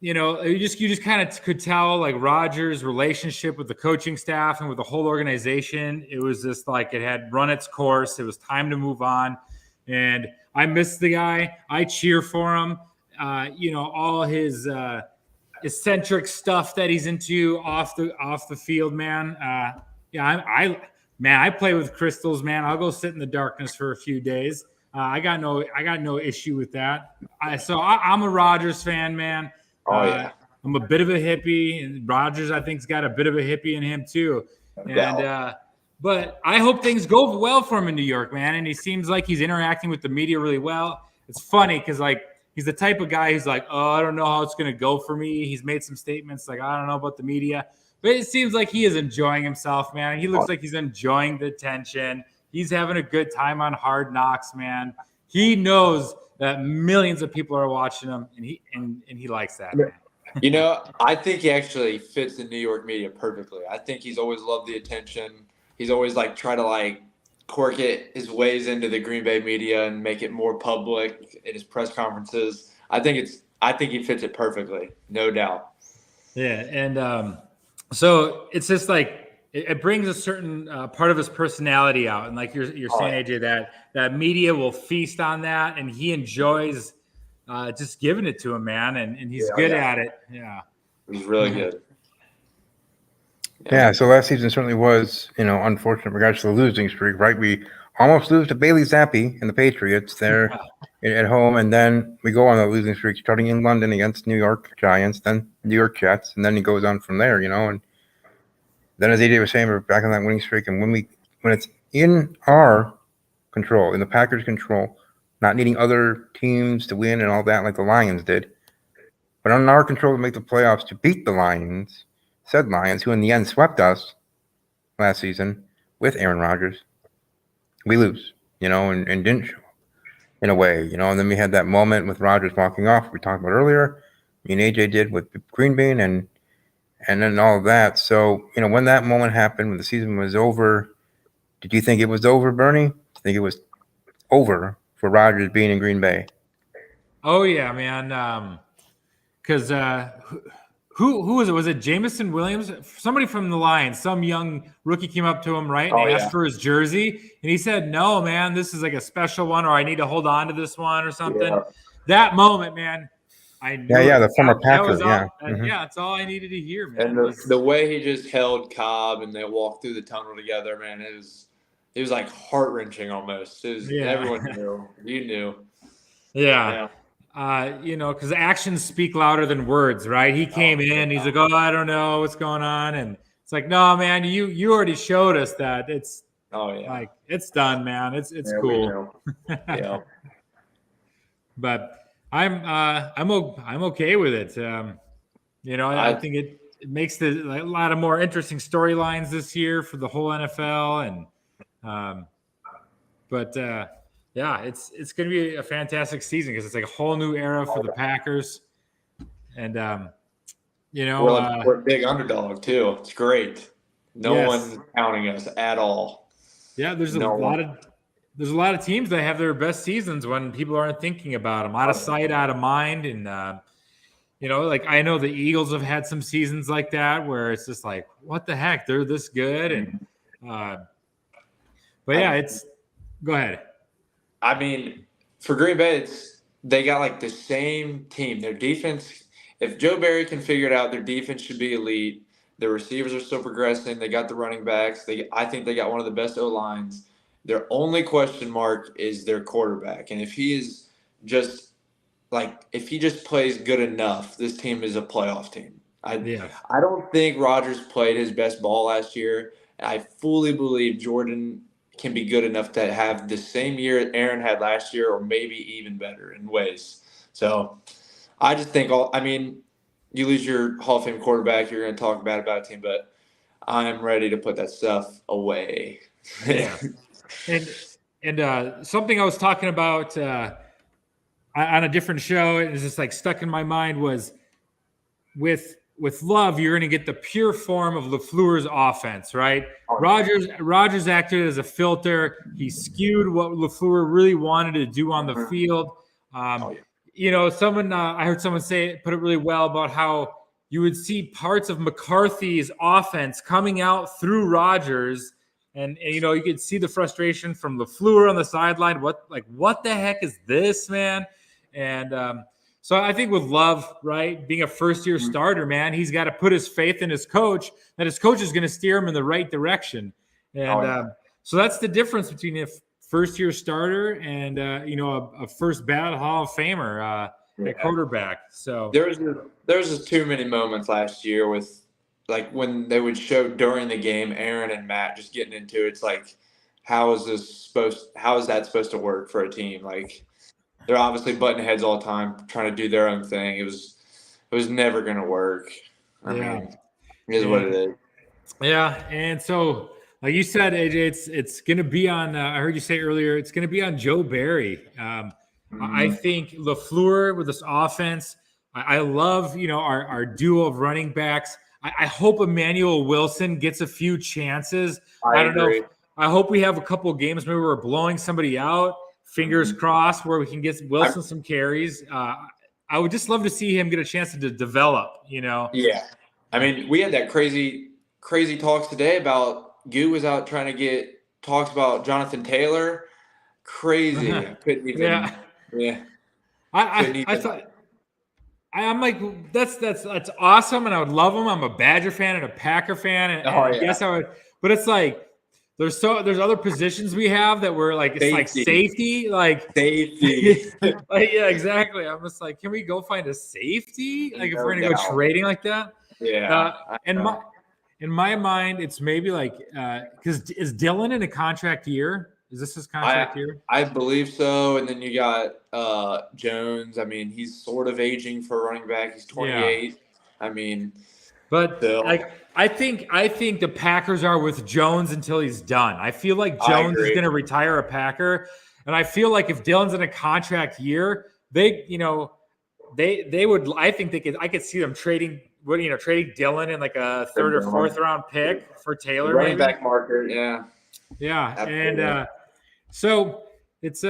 you know, you just kind of could tell like Rodgers' relationship with the coaching staff and with the whole organization. It was just like it had run its course. It was time to move on. And I miss the guy. I cheer for him. You know, all his eccentric stuff that he's into off the field, man. I play with crystals, man. I'll go sit in the darkness for a few days. I got no issue with that. I'm a Rodgers fan, man. I'm a bit of a hippie, and Rodgers, I think, has got a bit of a hippie in him too. And but I hope things go well for him in New York, man. And he seems like he's interacting with the media really well. It's funny because like he's the type of guy who's like, oh, I don't know how it's going to go for me. He's made some statements like, I don't know about the media, but it seems like he is enjoying himself, man. He looks like he's enjoying the attention. He's having a good time on Hard Knocks, man. He knows that millions of people are watching him, and he likes that, man. You know, I think he actually fits the New York media perfectly. I think he's always loved the attention. He's always like try to like quirk it his ways into the Green Bay media and make it more public in his press conferences. I think he fits it perfectly, no doubt. Yeah, and so it's just like it brings a certain part of his personality out, and like you're saying, AJ, that media will feast on that, and he enjoys just giving it to him, man, and he's good at it. Yeah, he's really good. Yeah, so last season certainly was, you know, unfortunate in regards to the losing streak, right? We almost lose to Bailey Zappi and the Patriots there at home, and then we go on a losing streak starting in London against New York Giants, then New York Jets, and then he goes on from there, you know, and then as AJ was saying, we're back on that winning streak, and when it's in our control, in the Packers' control, not needing other teams to win and all that like the Lions did, but on our control to make the playoffs to beat the Lions, said Lions, who in the end swept us last season with Aaron Rodgers, we lose, you know, and didn't show in a way, you know, and then we had that moment with Rodgers walking off we talked about earlier, me and AJ did with Green Bean and then all of that. So, you know, when that moment happened, when the season was over, did you think it was over, Bernie? Do you think it was over for Rodgers being in Green Bay? Oh yeah, man. Because who was it? Was it Jameson Williams? Somebody from the Lions, some young rookie came up to him, right? And asked for his jersey. And he said, no, man, this is like a special one, or I need to hold on to this one or something. Yeah. That moment, man, I knew the former Packer, yeah, that's all I needed to hear, man. And the way he just held Cobb and they walked through the tunnel together, man, it was like heart-wrenching almost. Everyone knew. You knew. Yeah. You know, because actions speak louder than words, right? He came in, he's like, oh, I don't know what's going on. And it's like, no, man, you already showed us that. It's like it's done, man. It's cool. Yeah. But I'm okay with it. You know, I think it makes a lot of more interesting storylines this year for the whole NFL. And yeah, it's going to be a fantastic season because it's like a whole new era for the Packers. And, you know, we're a big underdog too. It's great. No one's counting us at all. Yeah, there's a lot of teams that have their best seasons when people aren't thinking about them. Out of sight, out of mind. And, you know, like I know the Eagles have had some seasons like that where it's just like, what the heck? They're this good. And, but yeah, go ahead. I mean, for Green Bay, they got like the same team. Their defense, if Joe Barry can figure it out, their defense should be elite. Their receivers are still progressing. They got the running backs. I think they got one of the best O-lines. Their only question mark is their quarterback. And if he is just if he just plays good enough, this team is a playoff team. I don't think Rodgers played his best ball last year. I fully believe Jordan can be good enough to have the same year Aaron had last year or maybe even better in ways. So I just think you lose your Hall of Fame quarterback, you're going to talk bad about a team, but I'm ready to put that stuff away. Yeah. And something I was talking about on a different show, and it's just like stuck in my mind, was with Love, you're going to get the pure form of LaFleur's offense, right? Rogers acted as a filter. He skewed what LaFleur really wanted to do on the field. You know, I heard someone put it really well about how you would see parts of McCarthy's offense coming out through Rogers, and you know, you could see the frustration from LaFleur on the sideline. What the heck is this, man? And so I think with Love, right, being a first-year starter, man, he's got to put his faith in his coach, that his coach is going to steer him in the right direction. And so that's the difference between a first-year starter and, you know, a first ballot Hall of Famer at quarterback. So there was just too many moments last year with, like, when they would show during the game Aaron and Matt just getting into it. It's like, how is that supposed to work for a team? Like, they're obviously butting heads all the time, trying to do their own thing. It was never going to work. I mean, it is what it is. Yeah, and so like you said, AJ, it's going to be on. I heard you say earlier, it's going to be on Joe Barry. I think LaFleur with this offense. I love, you know, our duo of running backs. I hope Emmanuel Wilson gets a few chances. I don't know. I hope we have a couple of games maybe we're blowing somebody out. Fingers crossed, where we can get Wilson some carries. I would just love to see him get a chance to develop, you know? Yeah. I mean, we had that crazy talks today about Goo was out trying to get talks about Jonathan Taylor. Crazy. Couldn't even. Yeah. I thought, I'm like, that's awesome, and I would love him. I'm a Badger fan and a Packer fan, and I guess I would, but it's like, there's other positions we have that we're like, it's like safety. Like, yeah, exactly. I'm just like, can we go find a safety? Like, if we're gonna go trading like that. Yeah. In my mind, it's maybe like, because is Dylan in a contract year? Is this his contract year? I believe so. And then you got Jones. I mean, he's sort of aging for a running back. He's 28. Yeah. I mean, but like, I think the Packers are with Jones until he's done. I feel like Jones is going to retire a Packer, and I feel like if Dylan's in a contract year, they would. I think they could. I could see them trading Dylan in like a third or fourth round pick for Taylor. Running back market, yeah. Absolutely. And so it's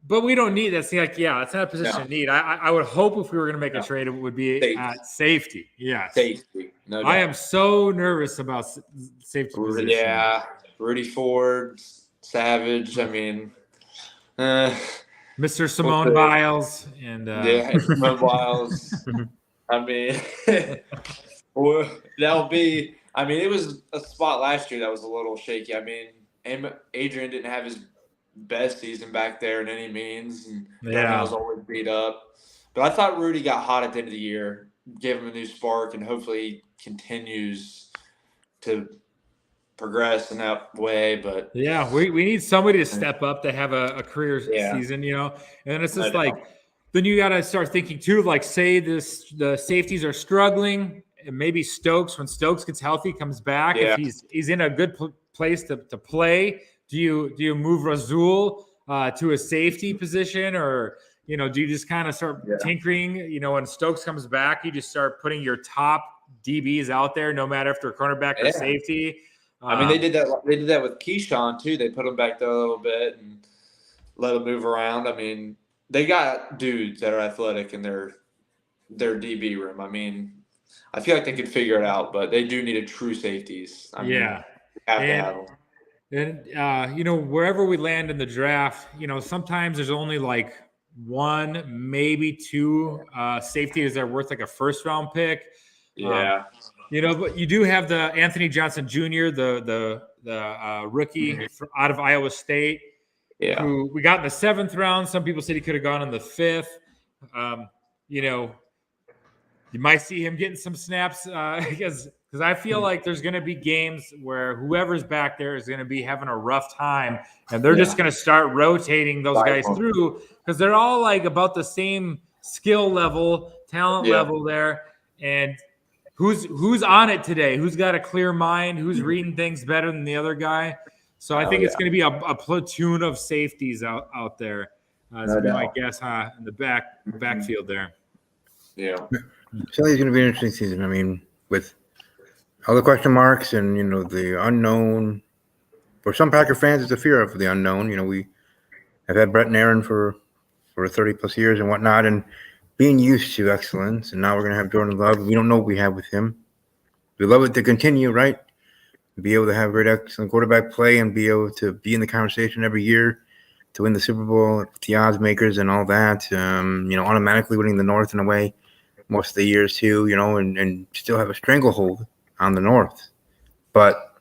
but we don't need that. See, like, yeah, it's not a position of need. I would hope if we were going to make a trade, it would be at safety. Yes. Safety. No doubt. I am so nervous about safety position. Yeah. Rudy Ford, Savage. I mean, Mr. Simone Biles and Simone Biles. I mean, that'll be. I mean, it was a spot last year that was a little shaky. I mean, Adrian didn't have his best season back there in any means, and was always beat up. But I thought Rudy got hot at the end of the year, gave him a new spark, and hopefully he continues to progress in that way. But yeah, we need somebody to step up to have a career season, you know. And it's just like, then you got to start thinking too, like, say the safeties are struggling, and maybe Stokes, when Stokes gets healthy, comes back. If he's in a good place to play, do you move Razul to a safety position, or, you know, do you just kind of start tinkering? You know, when Stokes comes back, you just start putting your top DBs out there, no matter if they're cornerback or safety. I mean, they did that. They did that with Keyshawn too. They put him back there a little bit and let him move around. I mean, they got dudes that are athletic in their DB room. I mean, I feel like they could figure it out, but they do need a true safeties. I mean, have to have them. And, you know, wherever we land in the draft, you know, sometimes there's only like one, maybe two safeties that are worth like a first round pick. Yeah. You know, but you do have the Anthony Johnson Jr., the rookie out of Iowa State, who we got in the 7th round. Some people said he could have gone in the 5th. You know, you might see him getting some snaps because I feel like there's going to be games where whoever's back there is going to be having a rough time, and they're just going to start rotating those guys through because they're all like about the same skill level, talent level there. And who's on it today? Who's got a clear mind? Who's reading things better than the other guy? So I think it's going to be a platoon of safeties out there. Is No my doubt. guess, in the backfield there. Yeah. So it's going to be an interesting season. I mean, with all the question marks and the unknown. For some Packer fans, it's a fear of the unknown. We have had Brett and Aaron for 30 plus years and whatnot, and being used to excellence. And now we're going to have Jordan Love. We don't know what we have with him. We love it to continue, right? Be able to have great, excellent quarterback play and be able to be in the conversation every year to win the Super Bowl, the odds makers and all that. Automatically winning the North in a way most of the years too, and still have a stranglehold on the North. But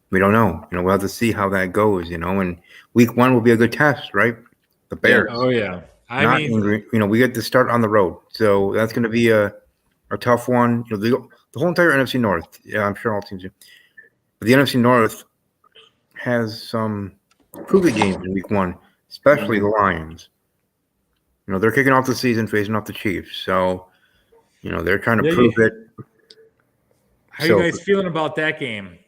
we don't know. We'll have to see how that goes, and week 1 will be a good test, right? The Bears. Oh yeah. We get to start on the road. So that's going to be a tough one. The whole entire NFC North. Yeah, I'm sure all teams do. But the NFC North has some prove-it games in week 1, especially the Lions. They're kicking off the season facing off the Chiefs. So, they're trying to prove it. How are you guys feeling about that game?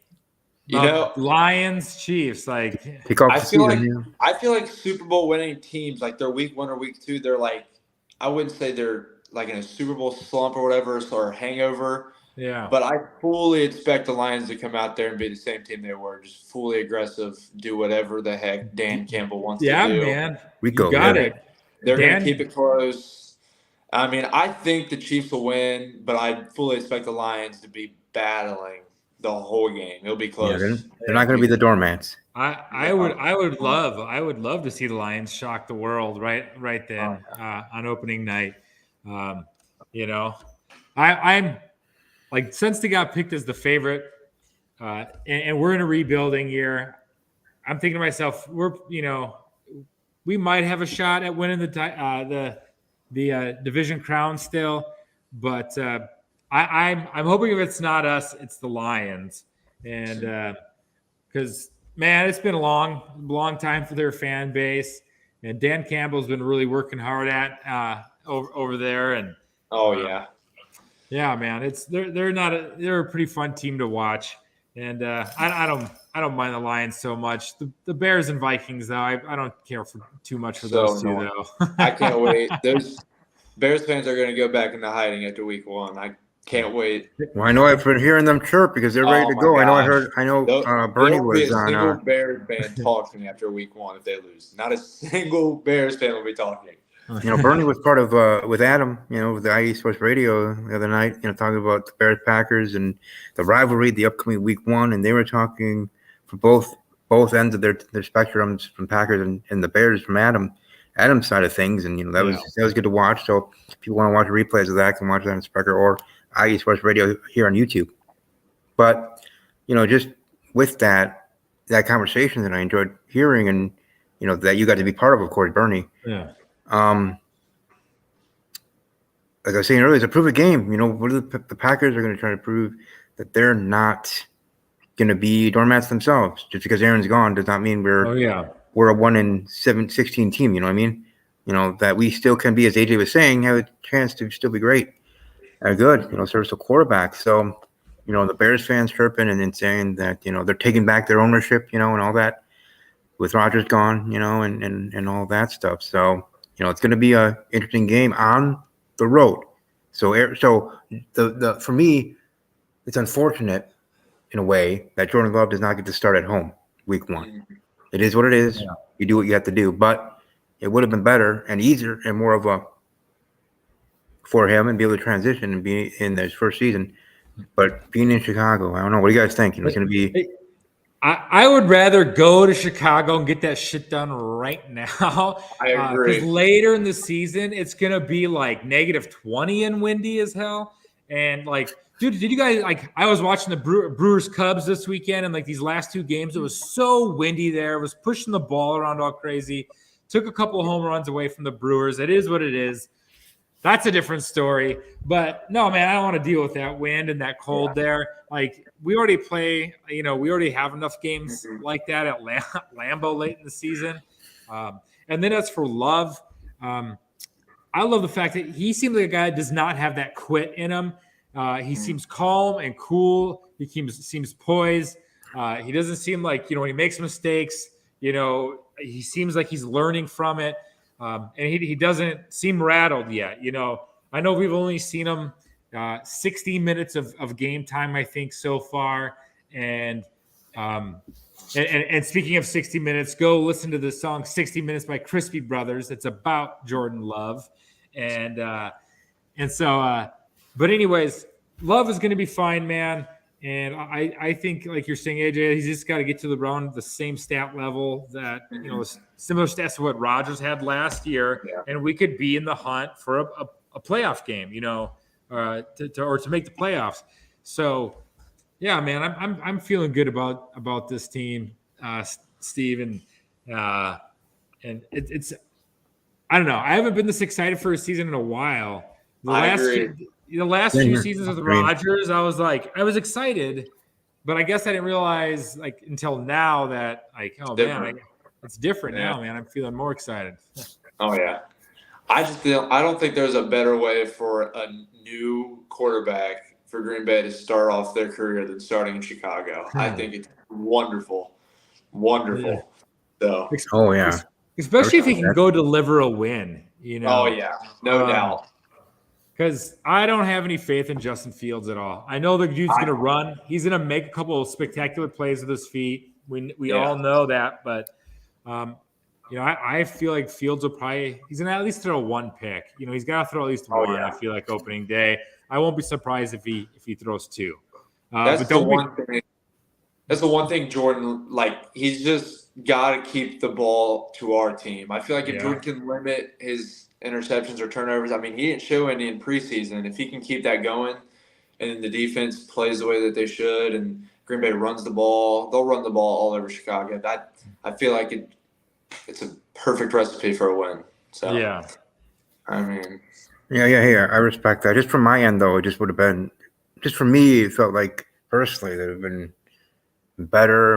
Lions, Chiefs, kick off I the feel season. I feel like Super Bowl winning teams, like they're week 1 or week 2, they're I wouldn't say they're like in a Super Bowl slump or whatever, or hangover. Yeah. But I fully expect the Lions to come out there and be the same team they were, just fully aggressive, do whatever the heck Dan Campbell wants to do. Yeah, man. We You got it. They're going to keep it close. I mean, I think the Chiefs will win, but I fully expect the Lions to be battling the whole game. It'll be close. Yeah, they're not going to be the doormats. I would love to see the Lions shock the world right then on opening night. I'm like, since they got picked as the favorite, and we're in a rebuilding year, I'm thinking to myself, we might have a shot at winning the division crown still, but I'm hoping if it's not us, it's the Lions, and because man, it's been a long time for their fan base, and Dan Campbell's been really working hard at over there, and yeah, man, they're a pretty fun team to watch, and I don't mind the Lions so much. The Bears and Vikings though, I don't care for too much for those two though. I can't wait. Those Bears fans are going to go back into hiding after week 1. I can't wait. Well, I know I've been hearing them chirp because they're ready to go. Gosh. I know Bernie was be a on. single Bears fan talking after week 1 if they lose. Not a single Bears fan will be talking. Bernie was part of with Adam, with the IE Sports Radio the other night, talking about the Bears Packers and the rivalry, the upcoming week 1, and they were talking for both ends of their spectrums, from Packers and the Bears, from Adam's side of things, and that was good to watch. So if you want to watch replays of that, can watch that on Spreaker or IE Sports Radio here on YouTube. But just with that conversation that I enjoyed hearing, and that you got to be part of course, Bernie. Yeah. Like I was saying earlier, it's a prove it game. What are the Packers are going to try to prove that they're not going to be doormats themselves. Just because Aaron's gone does not mean we're a 1-16 team. You know what I mean? That we still can be, as AJ was saying, have a chance to still be great and good. Serviceable quarterback. So, the Bears fans chirping and then saying that they're taking back their ownership, and all that with Rodgers gone, and all that stuff. So, it's going to be a interesting game on the road. So the for me, it's unfortunate in a way that Jordan Love does not get to start at home week 1. It is what it is. Yeah. You do what you have to do, but it would have been better and easier and more of a for him and be able to transition and be in his first season. But being in Chicago, I don't know. What do you guys think? It's going to be. I would rather go to Chicago and get that shit done right now. I agree. Because later in the season, it's going to be like -20 and windy as hell. And dude, did you guys I was watching the Brewers Cubs this weekend, and these last 2 games, it was so windy there. It was pushing the ball around all crazy. Took a couple of home runs away from the Brewers. It is what it is. That's a different story. But no, man, I don't want to deal with that wind and that cold there. We already play, we already have enough games like that at Lambeau late in the season. And then as for Love, I love the fact that he seems like a guy that does not have that quit in him. He seems calm and cool. He seems poised. He doesn't seem like, when he makes mistakes, he seems like he's learning from it. And he doesn't seem rattled yet. I know we've only seen him 60 minutes of game time, I think, so far. And speaking of 60 minutes, go listen to the song 60 Minutes by Crispy Brothers. It's about Jordan Love. But anyways, Love is going to be fine, man. And I think, like you're saying, AJ, he's just got to get to around the same stat level that, similar stats to what Rodgers had last year. Yeah. And we could be in the hunt for a playoff game, to make the playoffs. So, yeah, man, I'm feeling good about this team, Steve. And it's I don't know. I haven't been this excited for a season in a while. I agree. The last few seasons with Rodgers, I was excited, but I guess I didn't realize until now that it's different now, man. I'm feeling more excited. Oh yeah. I don't think there's a better way for a new quarterback for Green Bay to start off their career than starting in Chicago. I think it's wonderful. Yeah. So. Oh yeah. Especially if he can go deliver a win, Oh yeah, no doubt. Because I don't have any faith in Justin Fields at all. I know the dude's going to run. He's going to make a couple of spectacular plays with his feet. We all know that. But, I feel like Fields will he's going to at least throw one pick. He's got to throw at least one, I feel like, opening day. I won't be surprised if he throws two. That's the one thing, Jordan, he's just got to keep the ball to our team. I feel like if Jordan can limit his interceptions or turnovers, he didn't show any in preseason. If he can keep that going and the defense plays the way that they should and Green Bay runs the ball, they'll run the ball all over Chicago. I feel like it's a perfect recipe for a win. So, yeah. Yeah. I respect that. Just from my end, though, it just would have been, just for me, it felt like personally that it would have been better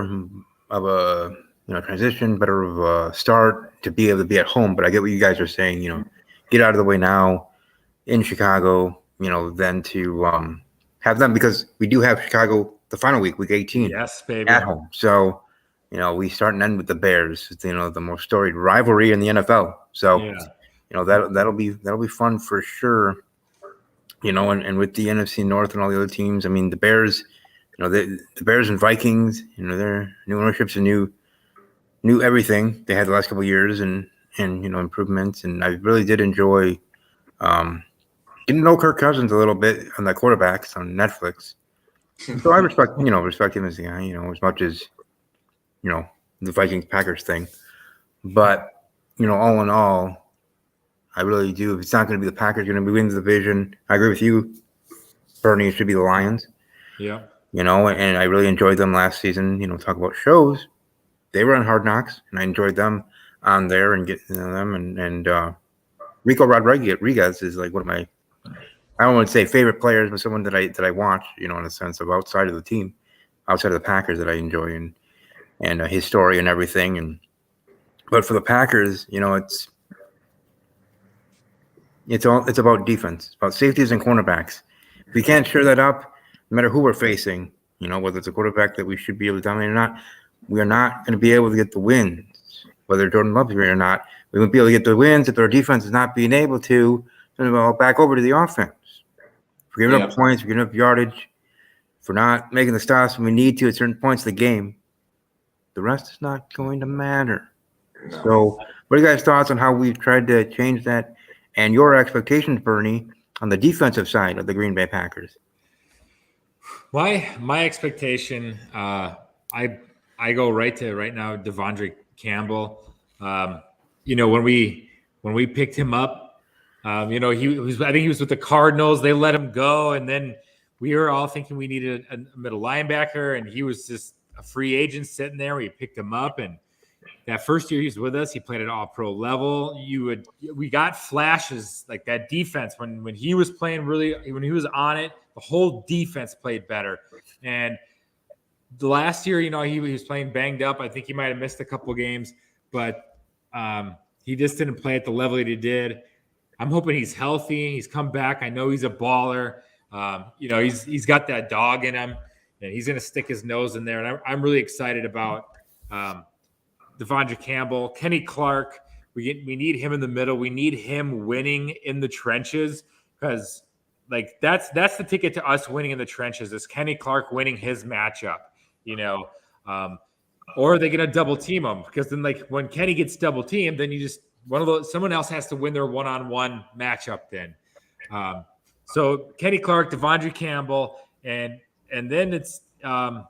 of a transition, better of a start to be able to be at home. But I get what you guys are saying, get out of the way now in Chicago, then to have them, because we do have Chicago the final week 18. Yes, baby. At home. So, we start and end with the Bears, the most storied rivalry in the NFL. So, that'll be fun for sure. And with the NFC North and all the other teams, the Bears, the Bears and Vikings, their new ownerships and new everything they had the last couple of years and improvements. And I really did enjoy getting to know Kirk Cousins a little bit on the quarterbacks on Netflix. So I respect him as a guy, as much as, the Vikings Packers thing. But, all in all, I really do. If it's not going to be the Packers, going to be winning the division. I agree with you, Bernie. It should be the Lions. Yeah. And I really enjoyed them last season. Talk about shows. They were on Hard Knocks, and I enjoyed them on there and getting to know them. And Rico Rodriguez is like one of my, I don't want to say favorite players, but someone that I watch, in a sense of outside of the team, outside of the Packers that I enjoy and his story and everything. But for the Packers, it's about defense. It's about safeties and cornerbacks. If we can't shore that up, no matter who we're facing, whether it's a quarterback that we should be able to dominate or not, we are not going to be able to get the wins, whether Jordan Love's here or not. We won't be able to get the wins if our defense is not being able to back over to the offense. If we're giving up points, we're giving up yardage. If we're not making the stops when we need to at certain points of the game, the rest is not going to matter. No. So what are you guys' thoughts on how we've tried to change that and your expectations, Bernie, on the defensive side of the Green Bay Packers? My expectation, I go right now, Devondre Campbell. When we picked him up, I think he was with the Cardinals. They let him go, and then we were all thinking we needed a middle linebacker, and he was just a free agent sitting there. We picked him up, and that first year he was with us, he played at all-pro level. We got flashes like that defense when he was playing when he was on it. The whole defense played better, and the last year, he was playing banged up. I think he might have missed a couple games, but he just didn't play at the level that he did. I'm hoping he's healthy. He's come back. I know he's a baller. He's got that dog in him. and he's going to stick his nose in there. And I'm really excited about Devondre Campbell, Kenny Clark. We need him in the middle. We need him winning in the trenches, because like that's the ticket to us winning in the trenches is Kenny Clark winning his matchup, or are they going to double team him? Because then like when Kenny gets double teamed, then someone else has to win their one-on-one matchup then. So Kenny Clark, Devondre Campbell, and then it's to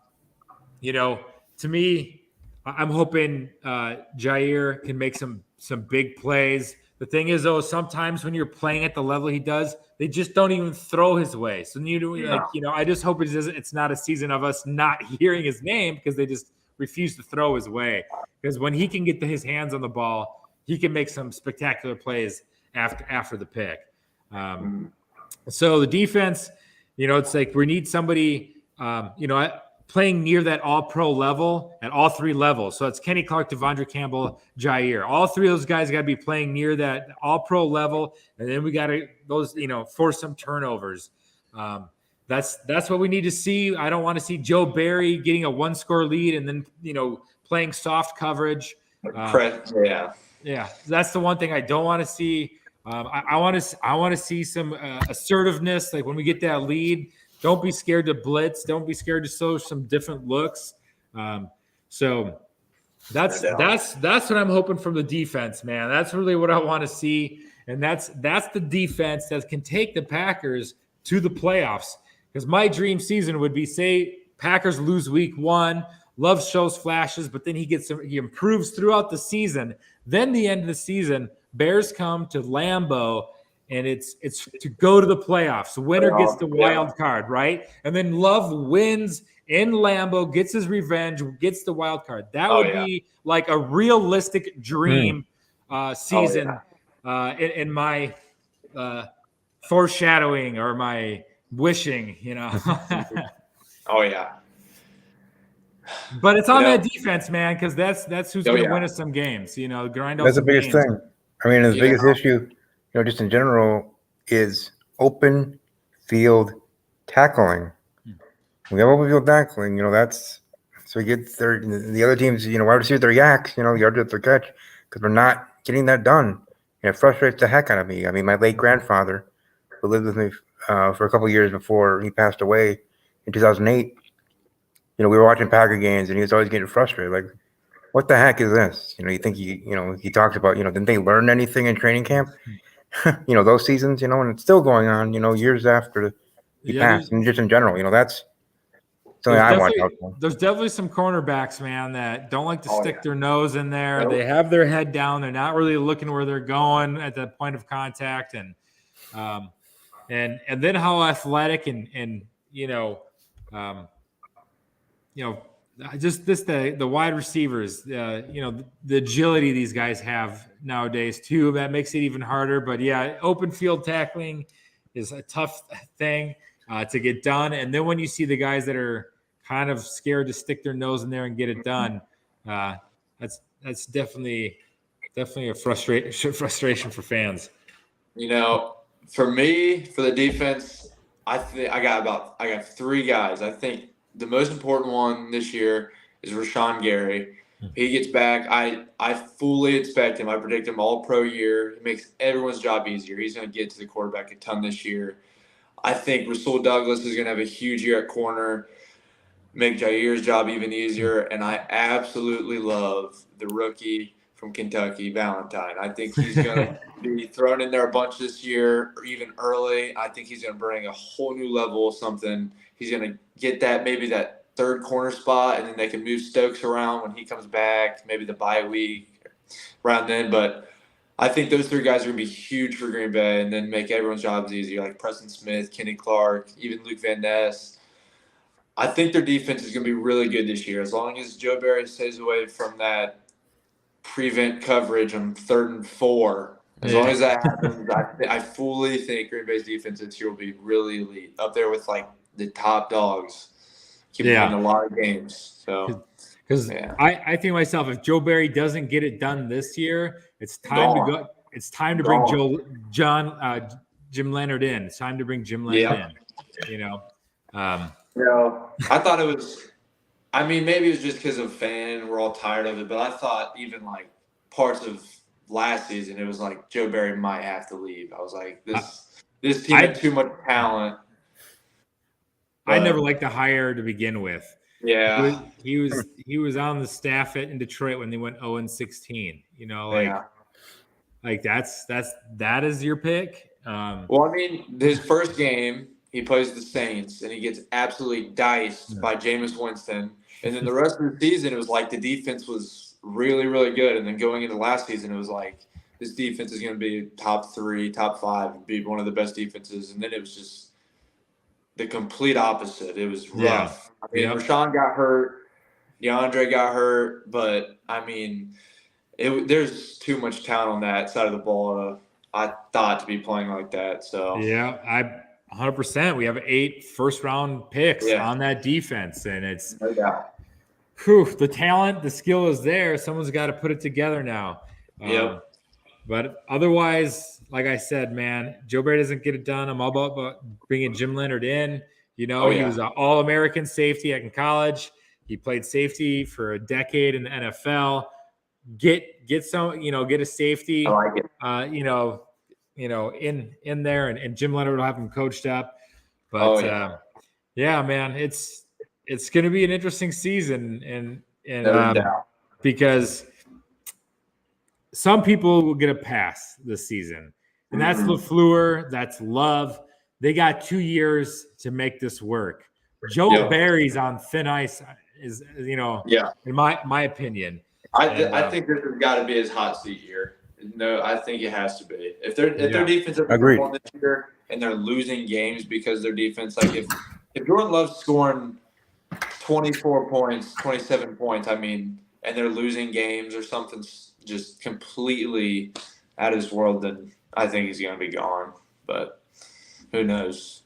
me, I'm hoping Jair can make some big plays. The thing is, though, sometimes when you're playing at the level he does, they just don't even throw his way. So I just hope it's not a season of us not hearing his name because they just refuse to throw his way. Because when he can get his hands on the ball, he can make some spectacular plays after the pick. So the defense, it's like we need somebody, playing near that all-pro level at all three levels. So it's Kenny Clark, Devondre Campbell, Jair. All three of those guys got to be playing near that all-pro level, and then we got to force some turnovers. That's what we need to see. I don't want to see Joe Barry getting a one-score lead and then playing soft coverage. Yeah, that's the one thing I don't want to see. I want to see some assertiveness, like when we get that lead. Don't be scared to blitz. Don't be scared to show some different looks. So that's what I'm hoping from the defense, man. That's really what I want to see, and that's the defense that can take the Packers to the playoffs. Because my dream season would be, say, Packers lose week 1, Love shows flashes, but then he improves throughout the season. Then the end of the season, Bears come to Lambeau. And it's to go to the playoffs. The winner gets the wild card, right? And then Love wins in Lambeau, gets his revenge, gets the wild card. That would be like a realistic dream season in my foreshadowing or my wishing, Oh, yeah. But it's on that defense, man, because that's who's going to win us some games. Grind out. That's the biggest thing. I mean, the biggest issue, just in general, is open field tackling. We have open field tackling. That's so you get the other teams. Wide receivers, their yaks. Yards after catch, because we're not getting that done. It frustrates the heck out of me. I mean, my late grandfather, who lived with me for a couple of years before he passed away in 2008. We were watching Packer games, and he was always getting frustrated. Like, what the heck is this? You think he talks about, didn't they learn anything in training camp? Those seasons, and it's still going on, years after he passed, and just in general, that's something I watch out for. There's definitely some cornerbacks, man, that don't like to stick their nose in there. They have their head down. They're not really looking where they're going at the point of contact, and then how athletic and just the wide receivers, the agility these guys have nowadays too. That makes it even harder. But yeah, open field tackling is a tough thing to get done. And then when you see the guys that are kind of scared to stick their nose in there and get it done, that's definitely a frustration for fans. For me, for the defense, I think I got 3 guys. I think the most important one this year is Rashawn Gary. He gets back. I fully expect him. I predict him all pro year. He makes everyone's job easier. He's going to get to the quarterback a ton this year. I think Rasul Douglas is going to have a huge year at corner, make Jair's job even easier. And I absolutely love the rookie from Kentucky, Valentine. I think he's going to be thrown in there a bunch this year or even early. I think he's going to bring a whole new level of something. He's going to get maybe that third corner spot, and then they can move Stokes around when he comes back, maybe the bye week around then. But I think those 3 guys are going to be huge for Green Bay and then make everyone's jobs easier, like Preston Smith, Kenny Clark, even Luke Van Ness. I think their defense is going to be really good this year as long as Joe Barry stays away from that prevent coverage on 3rd and 4. As long as that happens, I fully think Green Bay's defense this year will be really elite, up there with like the top dogs. Keep winning a lot of games. So, because I think myself, if Joe Barry doesn't get it done this year, it's time to go. It's time to bring Jim Leonard in. It's time to bring Jim Leonard in. I thought it was. I mean, maybe it was just because of fan. We're all tired of it, but I thought even like parts of last season, it was like Joe Barry might have to leave. I was like, this team had too much talent. I never liked the hire to begin with. Yeah, he was on the staff in Detroit when they went 0-16. You know, like that is your pick. Well, I mean, his first game, he plays the Saints, and he gets absolutely diced by Jameis Winston. And then the rest of the season, it was like the defense was really, really good. And then going into last season, it was like this defense is going to be top 3, top 5, and be one of the best defenses. And then it was just the complete opposite. It was rough. I mean, Rashawn got hurt, DeAndre got hurt, but I mean, there's too much talent on that side of the ball. I thought to be playing like that. So yeah, 100%. We have 8 first-round picks on that defense, and it's the talent, the skill is there. Someone's got to put it together now. But otherwise, like I said, man, Joe Barry doesn't get it done. I'm all about bringing Jim Leonard in. You know, he was an All-American safety in college. He played safety for a decade in the NFL. Get some, get a safety. I like it. In there, and Jim Leonard will have him coached up. But man, it's going to be an interesting season, and because some people will get a pass this season, and that's LaFleur, that's Love. They got 2 years to make this work. Joe Barry's on thin ice, in my opinion. I think this has got to be his hot seat year. No, I think it has to be. If their defense is performing this year and they're losing games because their defense, like if Jordan Love's scoring 24 points, 27 points, I mean, and they're losing games or something just completely out of this world, then I think he's going to be gone. But who knows?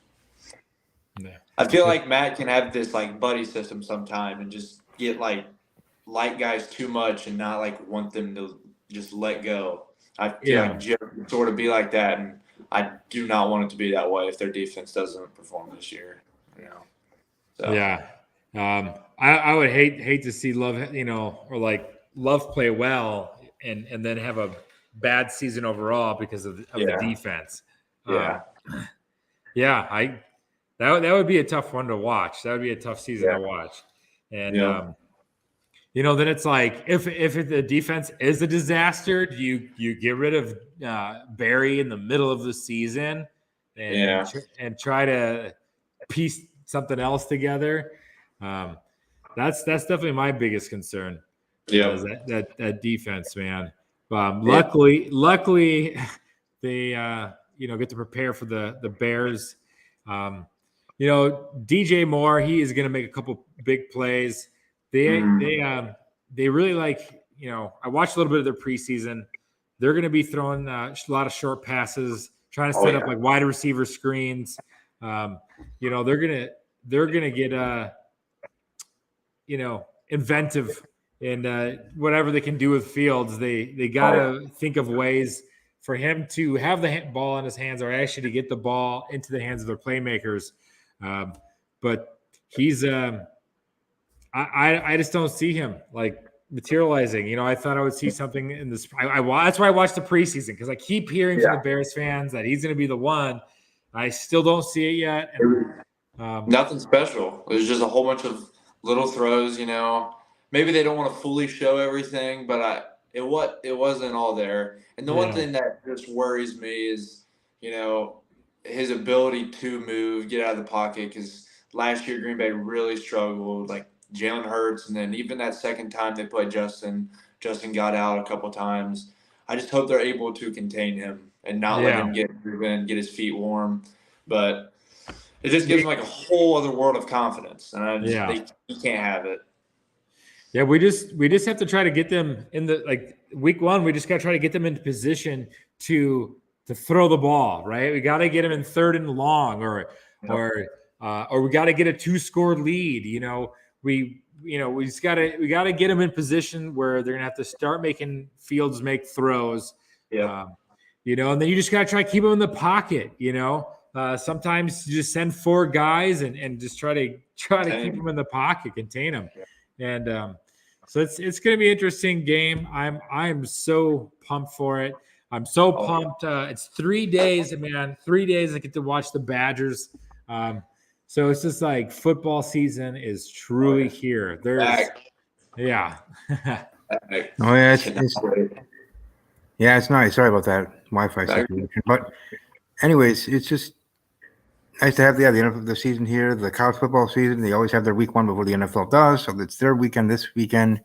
Yeah. I feel like Matt can have this like buddy system sometime and just get like guys too much and not like want them to just let go. I feel like Jim would sort of be like that, and I do not want it to be that way if their defense doesn't perform this year. So. Yeah, I would hate to see Love, or like Love play well and then have a bad season overall because of the defense. That would be a tough one to watch. That would be a tough season to watch, and. Then it's like if the defense is a disaster, do you get rid of Barry in the middle of the season and try to piece something else together? That's definitely my biggest concern. Yeah, that defense, man. Luckily they get to prepare for the Bears. DJ Moore, he is going to make a couple big plays. They really like, I watched a little bit of their preseason. They're going to be throwing a lot of short passes, trying to set up like wide receiver screens. They're going to get inventive and whatever they can do with Fields. They got to think of ways for him to have the ball in his hands, or actually to get the ball into the hands of their playmakers. But he's I just don't see him like materializing. I thought I would see something in this. That's why I watched the preseason, because I keep hearing from the Bears fans that he's going to be the one. I still don't see it yet. And, nothing special. There's just a whole bunch of little throws. Maybe they don't want to fully show everything, but it wasn't all there. And the one thing that just worries me is his ability to move, get out of the pocket. Because last year Green Bay really struggled. Like Jalen Hurts, and then even that second time they played Justin got out a couple times. I just hope they're able to contain him and not let him get his feet warm. But it just gives him like a whole other world of confidence, and he can't have it. Yeah, we just have to try to get them in the week 1. We just got to try to get them into position to throw the ball, right? We got to get them in 3rd and long, or we got to get a 2-score lead. We just gotta get them in position where they're gonna have to start making Fields make throws. And then you just gotta try to keep them in the pocket. sometimes you just send 4 guys and just try to keep them in the pocket, contain them. And so it's going to be an interesting game. I'm so pumped for it. I'm so pumped. It's 3 days, man. 3 days I get to watch the Badgers. So it's just like football season is truly here. Yeah. Oh yeah, it's nice. Sorry about that Wi-Fi situation. But anyways, it's just nice to have the end of the season here. The college football season, they always have their week 1 before the NFL does. So it's their weekend this weekend.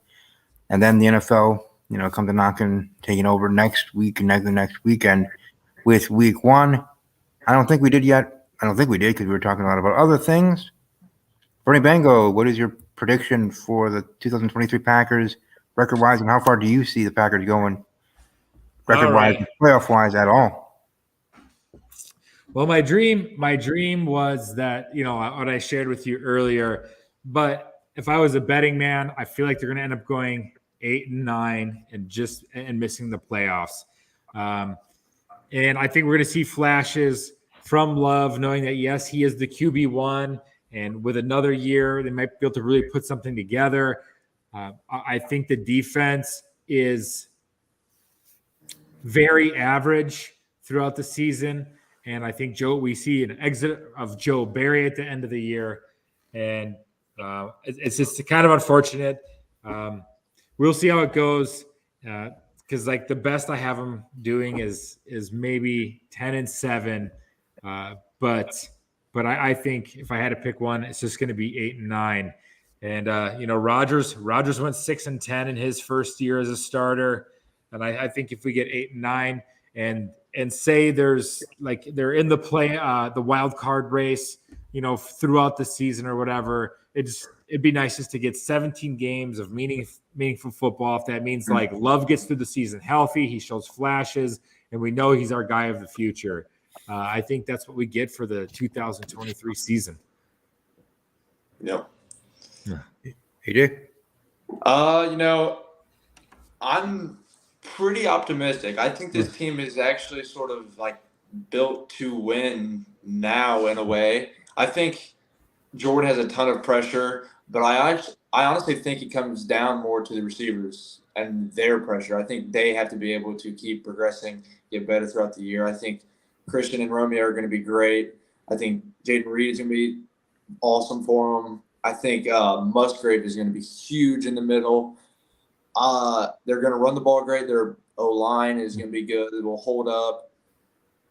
And then the NFL, come to knocking, taking over next week and the next weekend with week 1. I don't think we did yet. I don't think we did because we were talking a lot about other things. Bernie Bango, what is your prediction for the 2023 Packers record-wise, and how far do you see the Packers going record-wise, playoff-wise at all? Well, my dream was that, what I shared with you earlier, but if I was a betting man, I feel like they're going to end up going 8-9 and missing the playoffs. And I think we're going to see flashes from Love, knowing that, yes, he is the QB1, and with another year, they might be able to really put something together. I think the defense is very average throughout the season. And I think we see an exit of Joe Barry at the end of the year. And it's just kind of unfortunate. We'll see how it goes. Because the best I have them doing is maybe 10-7. But I think if I had to pick one, it's just going to be 8-9. And Rodgers went 6-10 in his first year as a starter. And I think if we get 8-9 and say there's they're in the wild card race, throughout the season or whatever, it'd be nice just to get 17 games of meaningful football. If that means Love gets through the season healthy, he shows flashes, and we know he's our guy of the future. I think that's what we get for the 2023 season. Yep. AJ? I'm pretty optimistic. I think this team is actually sort of built to win now in a way. I think Jordan has a ton of pressure, but I honestly think it comes down more to the receivers and their pressure. I think they have to be able to keep progressing, get better throughout the year. I think Christian and Romeo are going to be great. I think Jaden Reed is going to be awesome for them. I think Musgrave is going to be huge in the middle. They're going to run the ball great. Their O-line is going to be good. It will hold up.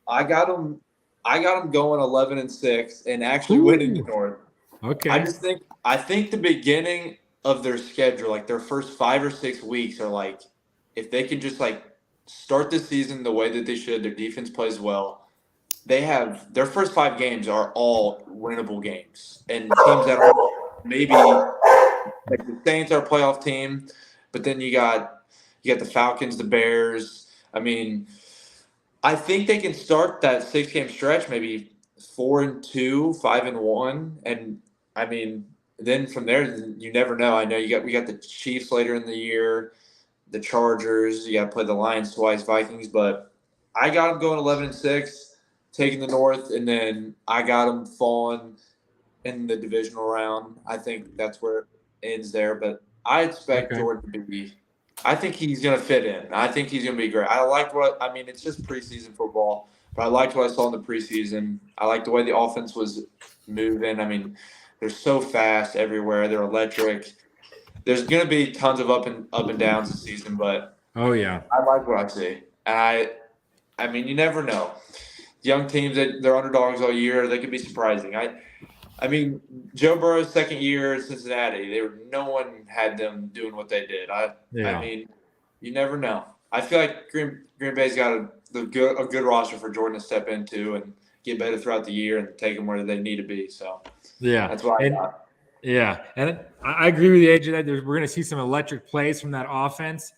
I got them going 11-6 and actually winning the North. Okay. I think the beginning of their schedule, their first 5 or 6 weeks are if they can just start the season the way that they should, their defense plays well. They have their first 5 games are all winnable games, and teams that are maybe the Saints are a playoff team, but then you got the Falcons, the Bears. I mean, I think they can start that 6-game stretch maybe 4-2, 5-1, and I mean, then from there you never know. I know we got the Chiefs later in the year, the Chargers. You got to play the Lions twice, Vikings, but I got them going 11-6. Taking the North, and then I got them falling in the divisional round. I think that's where it ends there. But I expect Jordan to be – I think he's going to fit in. I think he's going to be great. It's just preseason football, but I liked what I saw in the preseason. I liked the way the offense was moving. I mean, they're so fast everywhere. They're electric. There's going to be tons of up and downs this season, but oh yeah, I like what I see. And I mean, you never know. Young teams that they're underdogs all year, they could be surprising. I mean, Joe Burrow's second year in Cincinnati, no one had them doing what they did. I mean, you never know. I feel like Green Bay's got a good roster for Jordan to step into and get better throughout the year and take them where they need to be. So that's what I got. Yeah, and I agree with you, AJ, that we're going to see some electric plays from that offense.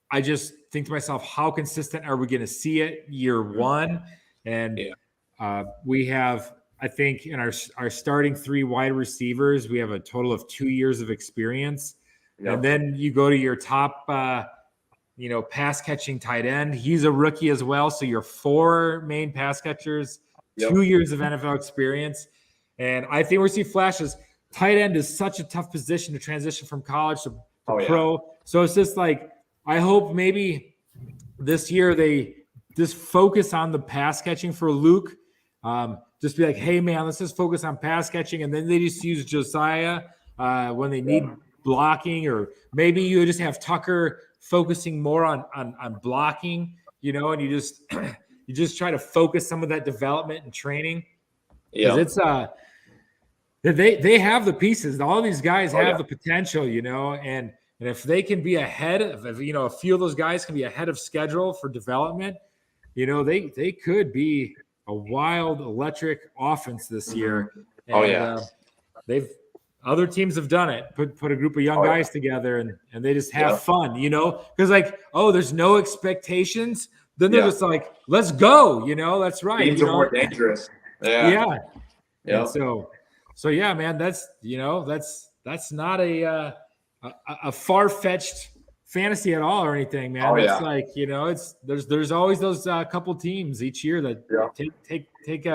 I just think to myself, how consistent are we going to see it year one? And we have, I think, in our starting 3 wide receivers, we have a total of 2 years of experience. Yep. And then you go to your top, pass catching tight end. He's a rookie as well. So your 4 main pass catchers Yep. 2 years of NFL experience. And I think we're seeing flashes. Tight end is such a tough position to transition from college to pro. So it's just like, I hope maybe this year they just focus on the pass catching for Luke. Just be like, hey, man, let's just focus on pass catching. And then they just use Josiah when they need blocking, or maybe you just have Tucker focusing more on blocking, and you just try to focus some of that development and training. Yeah. It's they have the pieces. All these guys have the potential, and if they can be ahead of, a few of those guys can be ahead of schedule for development, they could be a wild electric offense this year. And, other teams have done it, put a group of young guys together and they just have fun, because there's no expectations. Then they're just like, let's go, that's right. Teams are more dangerous. Yeah. And so yeah, man, that's not a far-fetched fantasy at all or anything, man. It's like, there's always those couple teams each year that take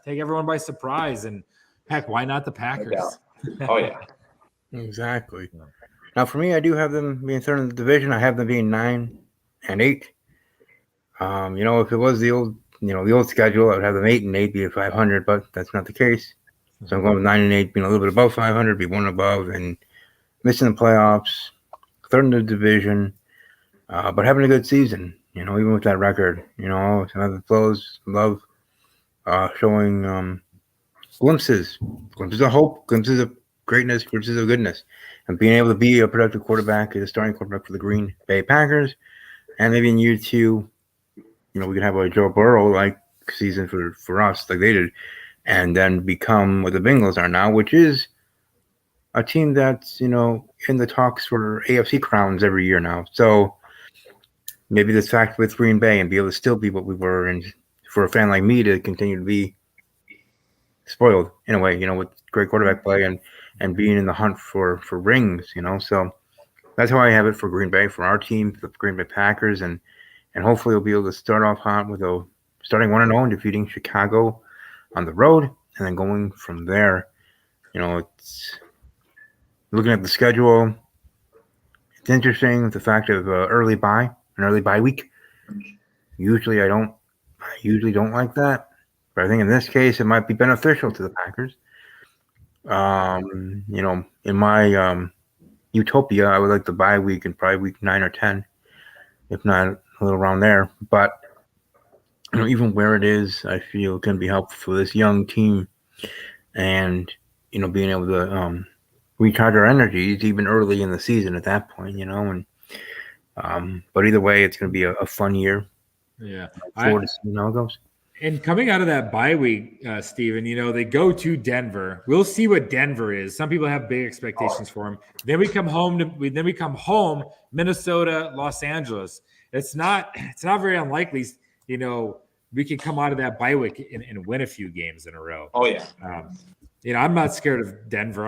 everyone by surprise, and heck, why not the Packers? Exactly. Now for me, I do have them being third in the division. I have them being 9-8. If it was the old schedule, I would have them 8-8, be at 500, but that's not the case. So I'm going with 9-8, being a little bit above 500, be one above, and missing the playoffs, third in the division, but having a good season. Even with that record, some of the flows, love, showing glimpses of hope, glimpses of greatness, glimpses of goodness, and being able to be a productive quarterback, as a starting quarterback for the Green Bay Packers, and maybe in year 2, we can have a Joe Burrow-like season for us, like they did, and then become what the Bengals are now, which is a team that's, in the talks for AFC crowns every year now. So maybe this fact with Green Bay and be able to still be what we were, and for a fan like me to continue to be spoiled in a way, with great quarterback play and being in the hunt for rings, So that's how I have it for Green Bay, for our team, the Green Bay Packers, and hopefully we'll be able to start off hot with starting 1-0 and defeating Chicago on the road, and then going from there. It's looking at the schedule. It's interesting, the fact of an early bye week. Usually I don't like that, but I think in this case it might be beneficial to the Packers. In my utopia, I would like the bye week in probably week 9 or 10, if not a little around there. But even where it is, I feel can be helpful for this young team, and being able to recharge our energies even early in the season at that point, but either way, it's going to be a fun year. Yeah. Forward to see how it goes. And coming out of that bye week, Steven, they go to Denver. We'll see what Denver is. Some people have big expectations for them. Then we come home, Minnesota, Los Angeles. It's not very unlikely, we can come out of that bye week and win a few games in a row. I'm not scared of Denver.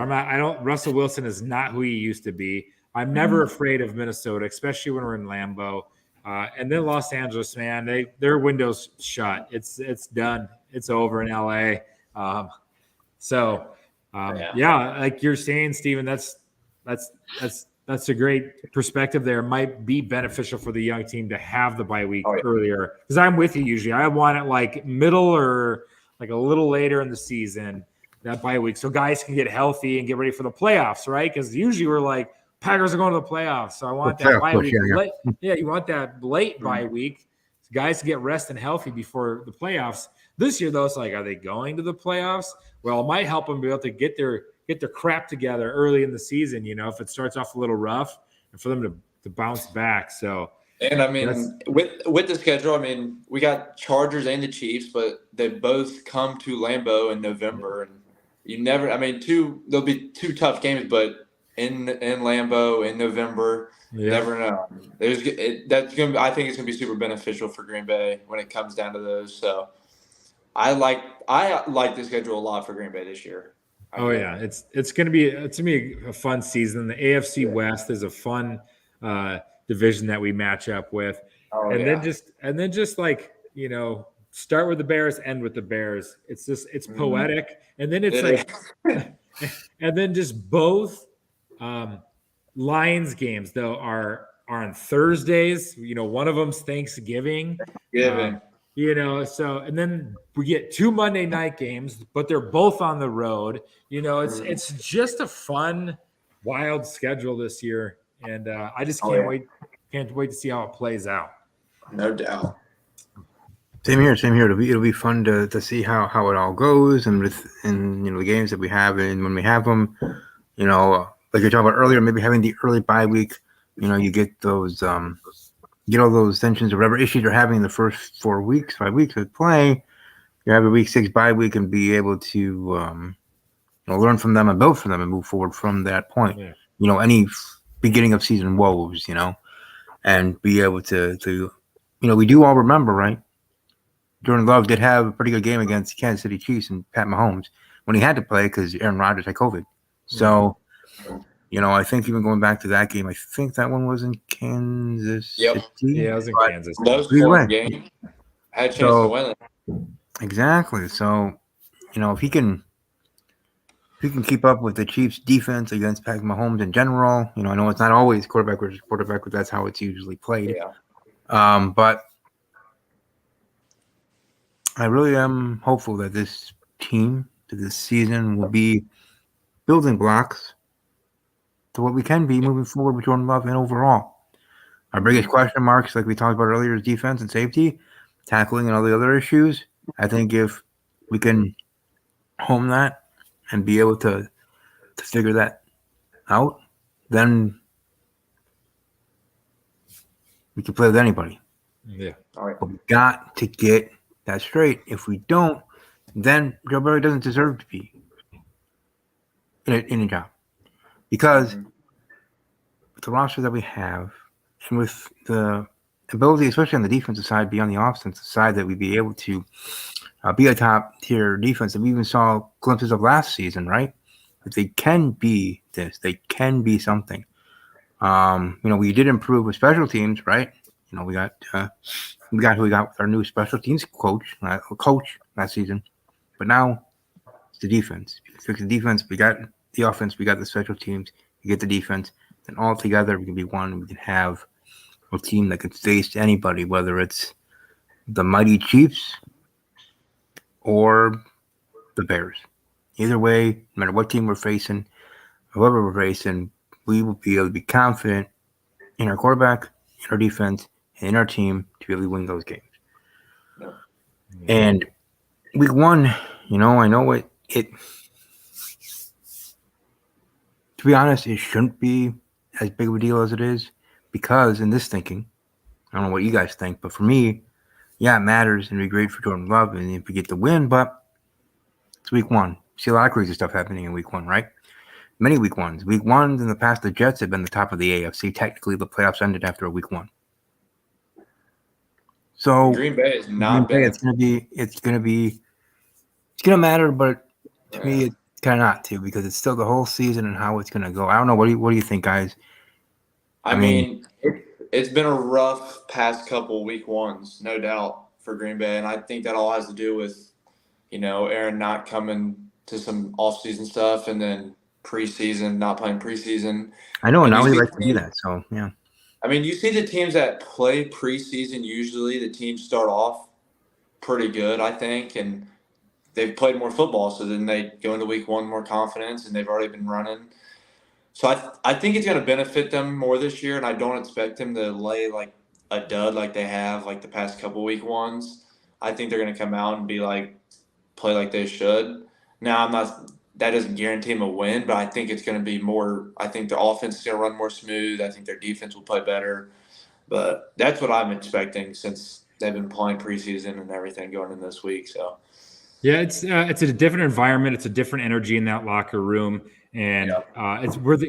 Russell Wilson is not who he used to be. I'm never afraid of Minnesota, especially when we're in Lambeau. And then Los Angeles, man, their window's shut. It's done. It's over in LA. Like you're saying, Steven, that's a great perspective there. It might be beneficial for the young team to have the bye week earlier, because I'm with you. Usually I want it like middle or like a little later in the season, that bye week, so guys can get healthy and get ready for the playoffs, right? Because usually we're like, Packers are going to the playoffs, so I want that bye week. You want that late bye week, so guys can get rest and healthy before the playoffs. This year, though, it's like, are they going to the playoffs? Well, it might help them be able to get their crap together early in the season, if it starts off a little rough, and for them to bounce back. So, and I mean, with the schedule, I mean, we got Chargers and the Chiefs, but they both come to Lambeau in November, and there'll be 2 tough games, but in Lambeau in November, you never know. I think it's gonna be super beneficial for Green Bay when it comes down to those. So I like the schedule a lot for Green Bay this year. It's gonna be a fun season. The AFC West is a fun division that we match up with, then just like start with the Bears, end with the Bears. It's poetic. And then it's It like, and then just both Lions games though are on Thursdays. One of them's Thanksgiving. Giving. So and then we get 2 Monday night games, but they're both on the road. It's just a fun, wild schedule this year, and I just can't wait. Can't wait to see how it plays out. No doubt. Same here. It'll be fun to see how it all goes, and the games that we have, and when we have them, like you're talking about earlier, maybe having the early bye week. You get those get all those tensions or whatever issues you're having in the first 5 weeks of play. You have a week 6 bye week and be able to learn from them and build from them and move forward from that point. Yeah. Any beginning of season woes, and be able to we do all remember, right? Jordan Love did have a pretty good game against Kansas City Chiefs and Pat Mahomes when he had to play because Aaron Rodgers had COVID. So, I think even going back to that game, I think that one was in Kansas City. Yeah, it was in Kansas. Most Either way. game. Had a chance to win it. Exactly. So, if he can keep up with the Chiefs' defense against Pat Mahomes in general, I know it's not always quarterback versus quarterback, but that's how it's usually played. Yeah. But I really am hopeful that this team, that this season will be building blocks to what we can be moving forward with Jordan Love and overall. Our biggest question marks, like we talked about earlier, is defense and safety, tackling and all the other issues. I think if we can home that and be able to figure that out, then we can play with anybody. Yeah. All right. But we got to get that straight. If we don't, then Joe Burrow doesn't deserve to be in a job. Because with the roster that we have and with the ability, especially on the defensive side, beyond the offensive side, that we'd be able to be a top tier defense that we even saw glimpses of last season, right? That they can be this, they can be something. We did improve with special teams, right? We got who we got with our new special teams coach last season. But now it's the defense. If you fix the defense, we got the offense, we got the special teams, you get the defense, then all together we can be one. We can have a team that can face anybody, whether it's the mighty Chiefs or the Bears. Either way, no matter what team we're facing, whoever we're facing, we will be able to be confident in our quarterback, in our defense, and in our team to really win those games. Yeah. And week 1, I know it to be honest, it shouldn't be as big of a deal as it is, because in this thinking, I don't know what you guys think, but for me, yeah, it matters and it'd be great for Jordan Love and if we get the win, but it's week 1. See a lot of crazy stuff happening in week 1, right? Many week 1s. Week 1s in the past, the Jets have been the top of the AFC. Technically, the playoffs ended after a week 1. So Green Bay is not bad. it's gonna matter, but to me, it's kind of not too, because it's still the whole season and how it's gonna go. I don't know. What do you think, guys? I mean, it's been a rough past couple week 1s, no doubt, for Green Bay, and I think that all has to do with, Aaron not coming to some off-season stuff, and then preseason, not playing preseason. I know, and And now you we see like to do that. So yeah, I mean, you see the teams that play preseason, usually the teams start off pretty good, I think, and they've played more football, so then they go into week 1 more confidence, and they've already been running. So I think it's going to benefit them more this year, and I don't expect them to lay like a dud like they have like the past couple week 1s. I think they're going to come out and be like, play like they should. Now, that doesn't guarantee them a win, but I think it's going to be more. I think the offense is going to run more smooth. I think their defense will play better. But that's what I'm expecting, since they've been playing preseason and everything going in this week. So Yeah, it's a different environment. It's a different energy in that locker room, and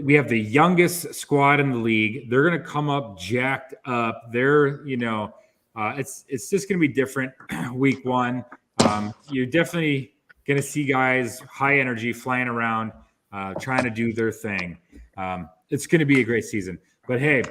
we have the youngest squad in the league. They're going to come up jacked up. They're it's just going to be different week 1. You're definitely going to see guys high energy flying around, trying to do their thing. It's going to be a great season. But hey,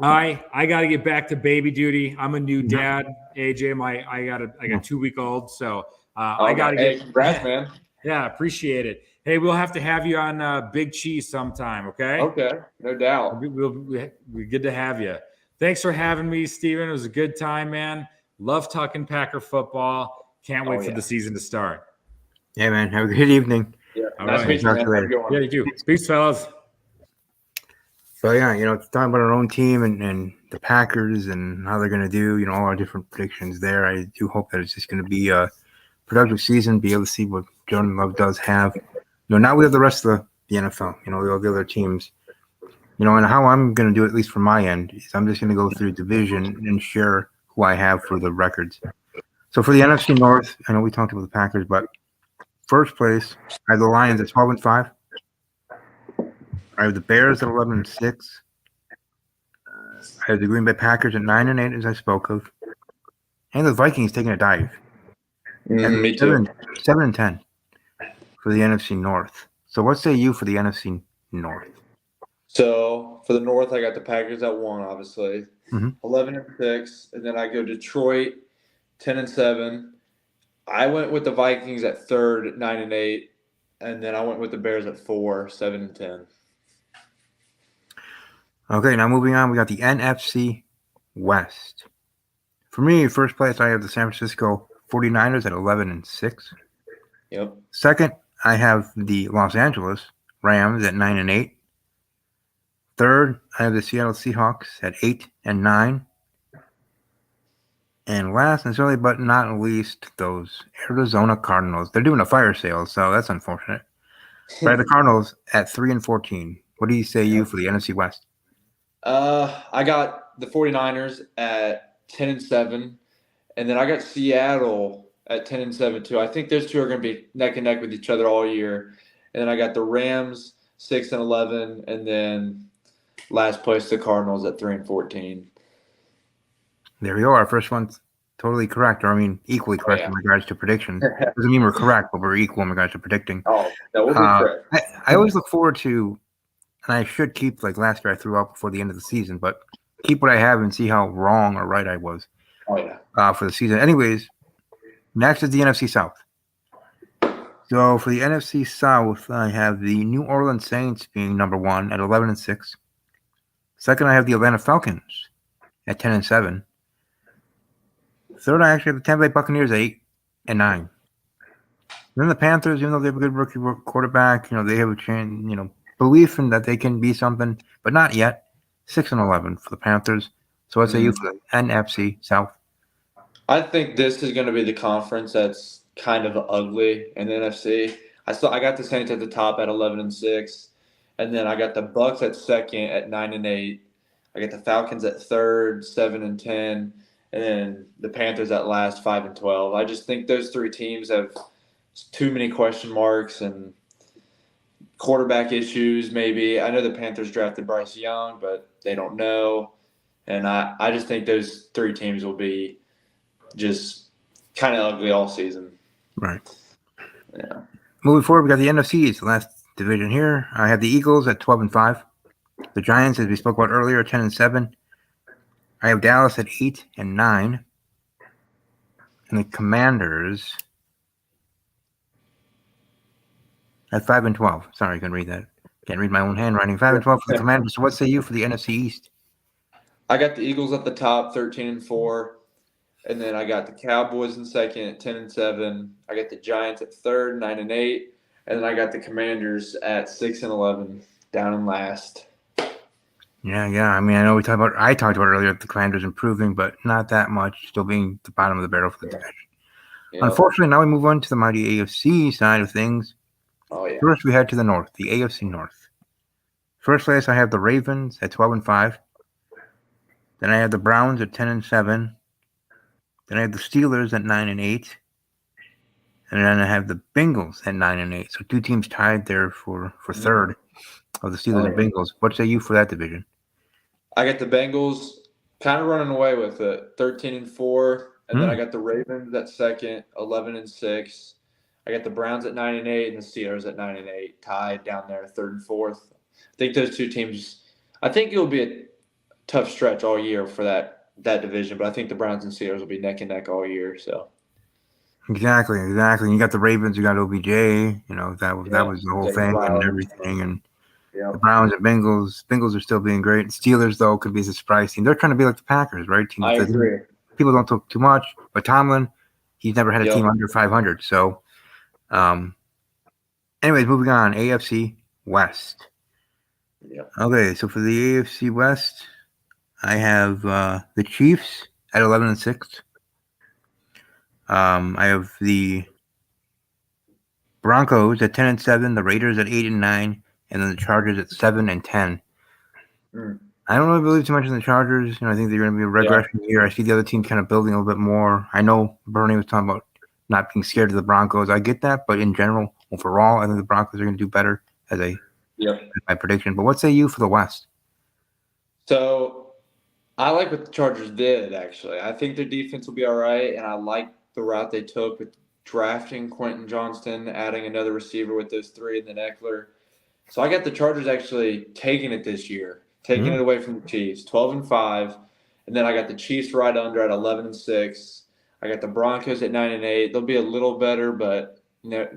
I got to get back to baby duty. I'm a new dad, AJ. I got a 2-week-old, so I got to Hey, get. congrats, man. Yeah, appreciate it. Hey, we'll have to have you on Big Cheese sometime. Okay. Okay, no doubt. We're good to have you. Thanks for having me, Steven. It was a good time, man. Love talking Packer football. Can't wait for the season to start. Yeah, man. Have a good evening. Yeah, All nice right. meeting you, Talk man. to you Have a good one. Yeah, you do. Peace, fellas. So yeah, talking about our own team and the Packers and how they're going to do, all our different predictions there. I do hope that it's just going to be a productive season, be able to see what Jordan Love does have. Now we have the rest of the NFL, all the other teams. And how I'm going to do it, at least from my end, is I'm just going to go through division and share who I have for the records. So for the NFC North, I know we talked about the Packers, but first place, I have the Lions at 12-5. I have the Bears at 11-6. I have the Green Bay Packers at 9-8, as I spoke of, and the Vikings taking a dive. Me too. 7-10 for the NFC North. So what say you for the NFC North? So for the North, I got the Packers at 1, obviously, 11-6, and then I go Detroit, 10-7. I went with the Vikings at 3rd at 9-8, and then I went with the Bears at 4, 7-10. Okay, now moving on, we got the NFC West. For me, first place, I have the San Francisco 49ers at 11-6. Yep. Second, I have the Los Angeles Rams at 9-8. Third, I have the Seattle Seahawks at 8-9. And last and certainly but not least, those Arizona Cardinals. They're doing a fire sale, so that's unfortunate. But the Cardinals at 3-14. What do you say you for the NFC West? I got the 49ers at 10-7, and then I got Seattle at 10-7 too. I think those two are going to be neck and neck with each other all year. And then I got the Rams 6-11, and then last place the Cardinals at 3-14. There we go. Our first one's totally correct, or equally correct in regards to predictions. Doesn't mean we're correct, but we're equal in regards to predicting. Oh, that would be correct. I always look forward to, and I should keep, like last year I threw out before the end of the season, but keep what I have and see how wrong or right I was for the season. Anyways, next is the NFC South. So for the NFC South, I have the New Orleans Saints being number 1 at 11-6. Second, I have the Atlanta Falcons at 10-7. Third, I actually have the Tampa Bay Buccaneers at 8-9. Then the Panthers, even though they have a good rookie quarterback, they have a chance, belief in that they can be something, but not yet. 6-11 for the Panthers. So what's say you for the NFC South? I think this is going to be the conference that's kind of ugly in the NFC. I got the Saints at the top at 11-6, and then I got the Bucs at 2nd at 9-8. I got the Falcons at 3rd, 7-10, and then the Panthers at last 5-12. I just think those three teams have too many question marks and quarterback issues. Maybe I know the Panthers drafted Bryce Young, but they don't know, and I just think those three teams will be just kind of ugly all season. Right. Yeah. Moving forward, we got the NFC. It's the last division here. I have the Eagles at 12-5. The Giants, as we spoke about earlier, 10-7. I have Dallas at 8-9. And the Commanders at 5-12. Sorry, I couldn't read that. Can't read my own handwriting. 5-12 for the Commanders. So what say you for the NFC East? I got the Eagles at the top, 13-4. And then I got the Cowboys in second at 10-7. I got the Giants at third, 9-8. And then I got the Commanders at 6-11, down in last. Yeah. I know I talked about earlier the Commanders improving, but not that much. Still being the bottom of the barrel for the division. Yep. Unfortunately, now we move on to the mighty AFC side of things. Oh, yeah. First, we head to the North, the AFC North. First place, I have the Ravens at 12-5. Then I have the Browns at 10-7. Then I have the Steelers at 9-8. And then I have the Bengals at 9-8. So two teams tied there for third of the Steelers and Bengals. What say you for that division? I got the Bengals kind of running away with it, 13-4. And then I got the Ravens at second, 11-6. I got the Browns at 9-8 and the Steelers at 9-8, tied down there, third and fourth. I think those two teams. I think it will be a tough stretch all year for that division. But I think the Browns and Steelers will be neck and neck all year. So Exactly. And you got the Ravens, you got OBJ. That was the whole Jake thing and Flowers. everything. And yeah, the Browns and Bengals. Bengals are still being great. Steelers, though, could be a surprise team. They're trying to be like the Packers, right? Team I that doesn't- agree. People don't talk too much, but Tomlin, he's never had a Yep. team under 500. So, anyways, moving on. AFC West. Yeah. Okay, so for the AFC West, I have the Chiefs at 11-6. I have the Broncos at 10-7, the Raiders at 8-9, and then the Chargers at 7-10. Mm. I don't really believe too much in the Chargers. I think they're going to be a regression year. I see the other team kind of building a little bit more. I know Bernie was talking about not being scared of the Broncos. I get that, but in general, overall, I think the Broncos are going to do better as my prediction. But what say you for the West? So I like what the Chargers did, actually. I think their defense will be all right, and I like the route they took with drafting Quentin Johnston, adding another receiver with those three, and then Eckler. So I got the Chargers actually taking it this year, taking it away from the Chiefs, 12-5, and then I got the Chiefs right under at 11-6. I got the Broncos at 9-8. They'll be a little better, but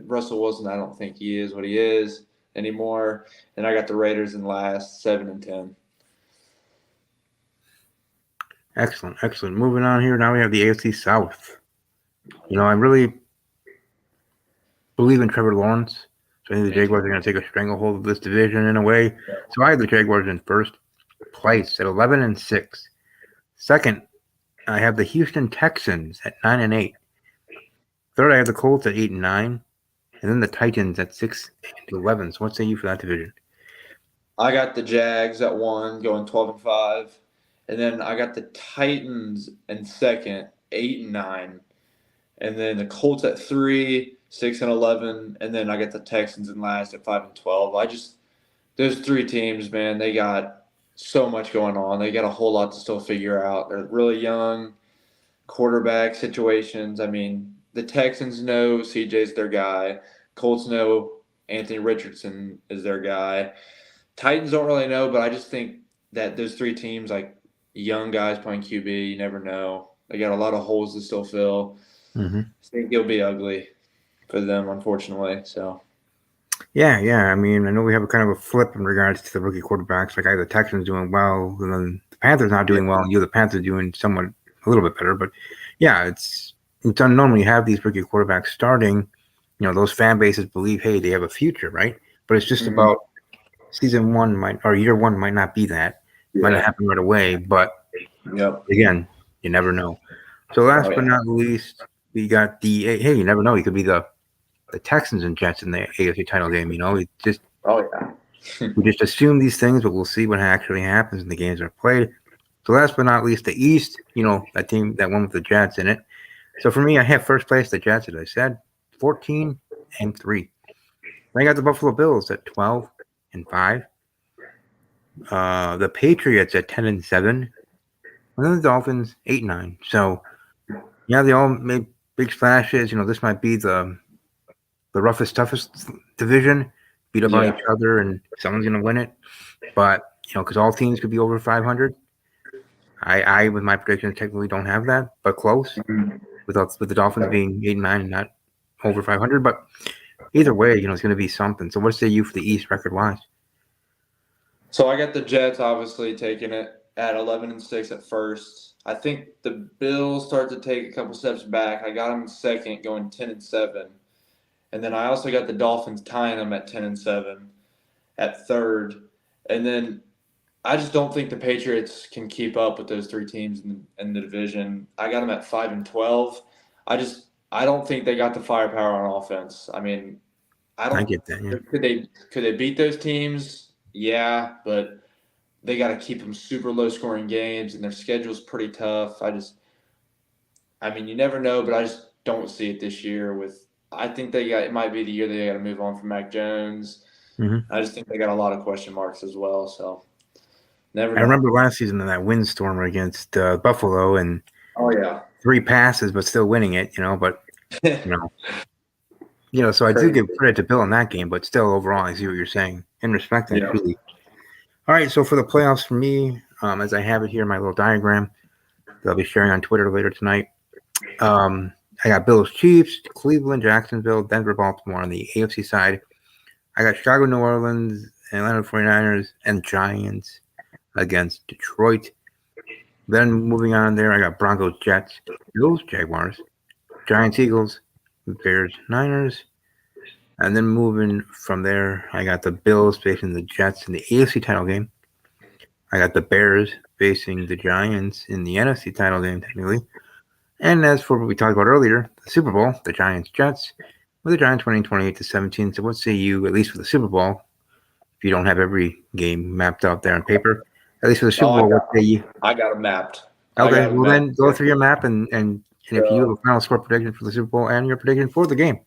Russell Wilson, I don't think he is what he is anymore. And I got the Raiders in last, 7-10. Excellent. Moving on here, now we have the AFC South. I really believe in Trevor Lawrence. So I think the Jaguars are going to take a stranglehold of this division in a way. So I have the Jaguars in first place at 11-6. Second, I have the Houston Texans at 9-8. Third, I have the Colts at 8-9, and then the Titans at 6-11. So what say you for that division? I got the Jags at 1, going 12-5. And then I got the Titans in second, 8-9. And then the Colts at 3, 6-11. And then I got the Texans in last at 5-12. Those three teams, man, they got so much going on. They got a whole lot to still figure out. They're really young quarterback situations. I mean, the Texans know CJ's their guy. Colts know Anthony Richardson is their guy. Titans don't really know, but I just think that those three teams, like young guys playing QB, you never know. They got a lot of holes to still fill. Mm-hmm. I think it'll be ugly for them, unfortunately. So. Yeah. I mean, I know we have a kind of a flip in regards to the rookie quarterbacks. Like I have the Texans doing well, and then the Panthers not doing well, and the Panthers doing somewhat a little bit better. But yeah, it's unknown when you have these rookie quarterbacks starting. Those fan bases believe, hey, they have a future, right? But it's just about season one year one might not be that. Might not happen right away, but again, you never know. So last but not least, we got hey, you never know. It could be the Texans and Jets in the AFC title game. We just assume these things, but we'll see what actually happens when the games are played. So last but not least, the East, that team, that one with the Jets in it. So for me, I have first place the Jets, as I said, 14-3. I got the Buffalo Bills at 12-5. The Patriots at 10-7. And then the Dolphins 8-9. So they all made big splashes. This might be the roughest, toughest division. Beat up on each other, and someone's going to win it. But because all teams could be over 500. I with my predictions technically don't have that, but close. With the Dolphins being 8-9 and not over 500, but either way, it's going to be something. So what say you for the East record-wise? So I got the Jets obviously taking it at 11-6 at first. I think the Bills start to take a couple steps back. I got them in second, going 10-7. And then I also got the Dolphins tying them at 10-7 at third. And then I just don't think the Patriots can keep up with those three teams in the division. I got them at 5-12. I don't think they got the firepower on offense. I mean, I get that. Yeah. Could they beat those teams? Yeah, but they got to keep them super low scoring games, and their schedule's pretty tough. You never know, but I just don't see it this year. I think it might be the year they got to move on from Mac Jones. Mm-hmm. I just think they got a lot of question marks as well. So never know. I remember last season in that windstorm against Buffalo, and 3 passes, but still winning it. But so I do give credit to Bill in that game, but still overall, I see what you're saying. In respect, truly. All right, so for the playoffs for me, as I have it here, my little diagram that I'll be sharing on Twitter later tonight. I got Bills, Chiefs, Cleveland, Jacksonville, Denver, Baltimore on the AFC side. I got Chicago, New Orleans, Atlanta 49ers, and Giants against Detroit. Then moving on there, I got Broncos, Jets, Bills, Jaguars, Giants, Eagles, Bears, Niners. And then moving from there, I got the Bills facing the Jets in the AFC title game. I got the Bears facing the Giants in the NFC title game, technically. And as for what we talked about earlier, the Super Bowl, the Giants, Jets, with the Giants winning 28-17. So what say you, at least for the Super Bowl, if you don't have every game mapped out there on paper, at least for the Super Bowl, what say you? I got it mapped. Okay, well then go through your map and if you have a final score prediction for the Super Bowl and your prediction for the game.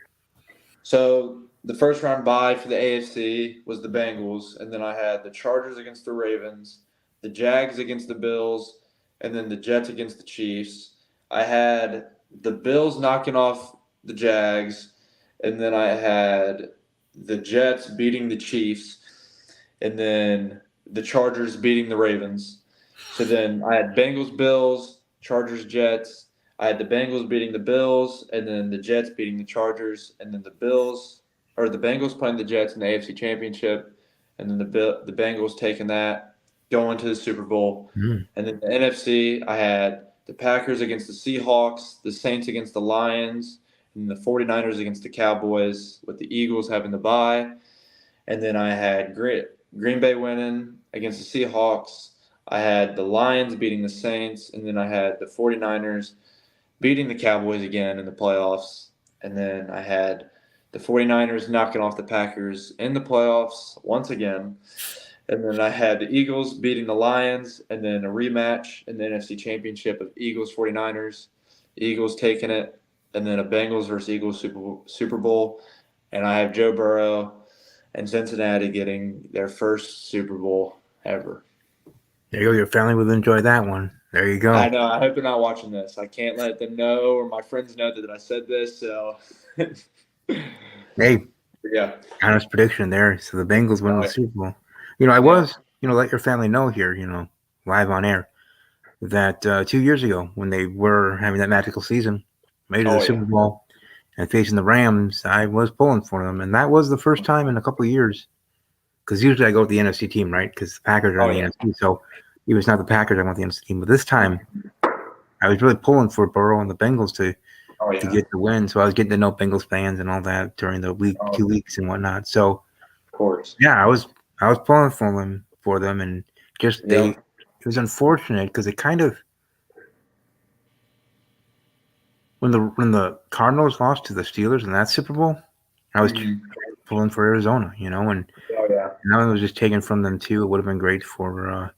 So the first round bye for the AFC was the Bengals, and then I had the Chargers against the Ravens, the Jags against the Bills, and then the Jets against the Chiefs. I had the Bills knocking off the Jags, and then I had the Jets beating the Chiefs, and then the Chargers beating the Ravens. So then I had Bengals, Bills, Chargers, Jets. I had the Bengals beating the Bills, and then the Jets beating the Chargers, and then the Bengals playing the Jets in the AFC Championship, and then the Bengals taking that, going to the Super Bowl. And then the NFC, I had the Packers against the Seahawks, the Saints against the Lions, and the 49ers against the Cowboys, with the Eagles having the bye. And then I had Green Bay winning against the Seahawks. I had the Lions beating the Saints, and then I had the 49ers beating the Cowboys again in the playoffs. And then I had the 49ers knocking off the Packers in the playoffs once again. And then I had the Eagles beating the Lions, and then a rematch in the NFC Championship of Eagles 49ers. Eagles taking it, and then a Bengals versus Eagles Super Bowl. And I have Joe Burrow and Cincinnati getting their first Super Bowl ever. There you go. Your family will enjoy that one. There you go. I know. I hope they're not watching this. I can't let them know or my friends know that I said this. So, Hey, yeah. honest prediction there. So the Bengals win the Super Bowl. I was, let your family know here, live on air, that 2 years ago when they were having that magical season, made it to the Super Bowl and facing the Rams, I was pulling for them. And that was the first time in a couple of years, because usually I go with the NFC team, right? Because the Packers are in the NFC. So if it's not the Packers, I want the NFC team. But this time, I was really pulling for Burrow and the Bengals to get the win. So I was getting to know Bengals fans and all that during the 2 weeks and whatnot. So, of course, yeah, I was pulling for them, and just it was unfortunate because it kind of when the Cardinals lost to the Steelers in that Super Bowl, I was pulling for Arizona, and now it was just taken from them too. It would have been great for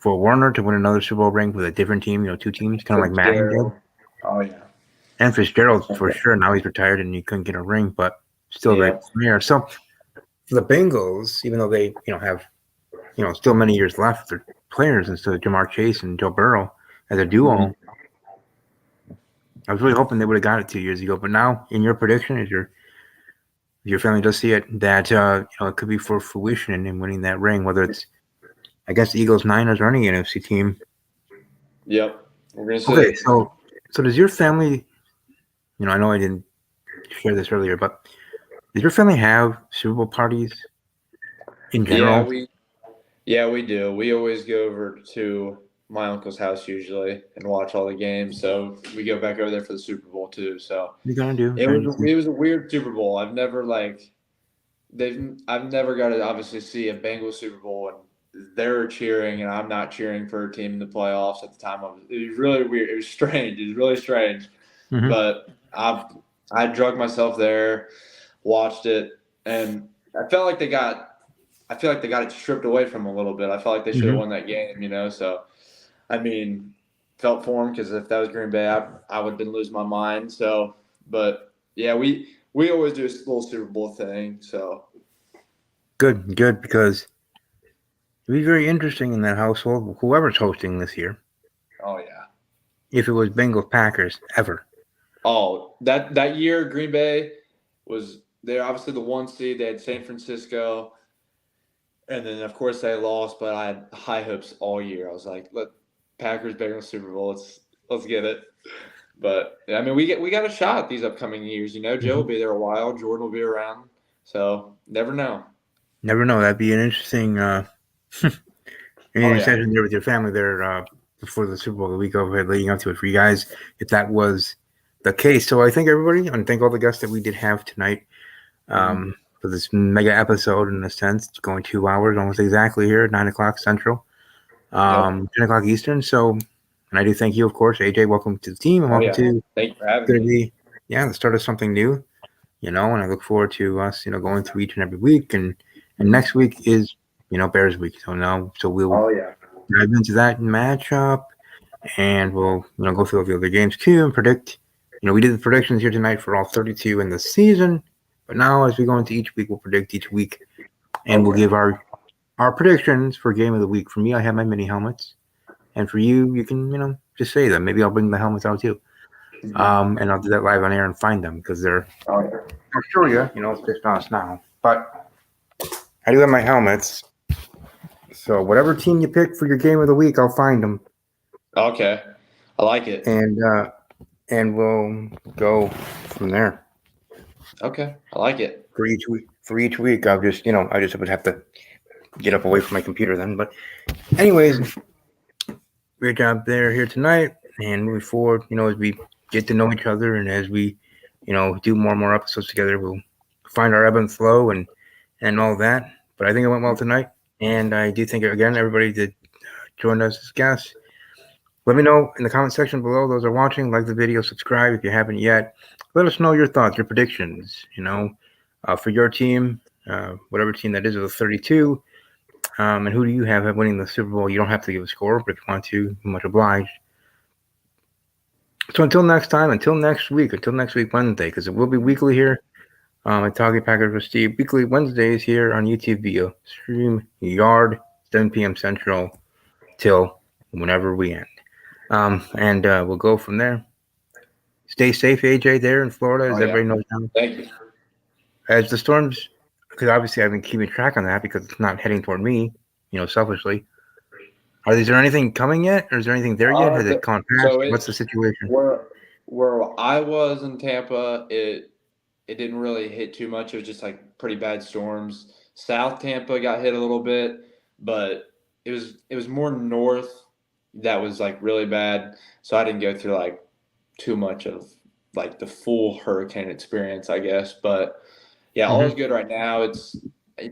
Warner to win another Super Bowl ring with a different team, two teams, kind of like Madden did. Oh yeah, and Fitzgerald for sure. Now he's retired and he couldn't get a ring, but still a great player. So for the Bengals, even though they have still many years left, their players instead of Jamar Chase and Joe Burrow as a duo. I was really hoping they would have got it 2 years ago, but now in your prediction, is your family does see it that it could be for fruition in winning that ring, whether it's against the Eagles, Niners, or any NFC team. Yep, we're gonna see. Okay, so does your family? I know I didn't share this earlier, but does your family have Super Bowl parties in general? Yeah, we do. We always go over to my uncle's house usually and watch all the games. So we go back over there for the Super Bowl too. So You're gonna do it was a weird Super Bowl. I've never got to obviously see a Bengals Super Bowl and they're cheering and I'm not cheering for a team in the playoffs at the time. It was really weird. It was strange. It was really strange. Mhm. But I drug myself there, watched it, and I feel like they got it stripped away from them a little bit. I felt like they should have won that game, So, I mean, felt for them because if that was Green Bay, I would have been losing my mind. So, but yeah, we always do a little Super Bowl thing. So good because it'd be very interesting in that household. Whoever's hosting this year, oh yeah, if it was Bengals Packers ever. Oh, that year Green Bay they're obviously the 1 seed. They had San Francisco. And then of course they lost, but I had high hopes all year. I was like, "Let Packers back in the Super Bowl. Let's get it." But I mean, we got a shot these upcoming years. You know, Joe will be there a while. Jordan will be around. So never know. Never know. That'd be an interesting yeah. session there with your family there before the Super Bowl, the week overhead leading up to it for you guys, if that was the case. So I thank everybody and thank all the guests that we did have tonight for this mega episode. In a sense, it's going 2 hours almost exactly here at 9 o'clock Central, 10 o'clock Eastern. So, and I do thank you, of course, AJ. Welcome to the team and welcome to Thank you for having going to me. be the start of something new. And I look forward to us, going through each and every week. And next week is, Bears week. So we'll dive into that matchup, and we'll, go through the other games too and predict. We did the predictions here tonight for all 32 in the season, but now as we go into each week, we'll predict each week, and we'll give our predictions for game of the week. For me, I have my mini helmets, and for you, you can, just say them. Maybe I'll bring the helmets out too. And I'll do that live on air and find them because they're I'll show you, it's just on us now. But I do have my helmets. So whatever team you pick for your game of the week, I'll find them. Okay. I like it. And we'll go from there. Okay. I like it. For each week, I'll just, I just would have to get up away from my computer then. But anyways, great job there here tonight. And moving forward, as we get to know each other and as we, do more and more episodes together, we'll find our ebb and flow and all that. But I think it went well tonight. And I do think, again, everybody that joined us as guests, let me know in the comment section below. Those are watching, like the video, subscribe if you haven't yet. Let us know your thoughts, your predictions, for your team, whatever team that is of the 32. And who do you have winning the Super Bowl? You don't have to give a score, but if you want to, you're much obliged. So until next week Wednesday, because it will be weekly here at Talking Packers with Steve. Weekly Wednesdays here on YouTube via StreamYard, 7 p.m. Central till whenever we end. And we'll go from there. Stay safe, AJ, there in Florida, as everybody knows now. Thank you. As the storms, because obviously I've been keeping track on that because it's not heading toward me, selfishly. Is there anything coming yet, or is there anything there yet? Has it gone past? So What's the situation? Where I was in Tampa, it didn't really hit too much. It was just like pretty bad storms. South Tampa got hit a little bit, but it was more north that was like really bad. So I didn't go through like too much of like the full hurricane experience, I guess. But yeah, all is good right now. It's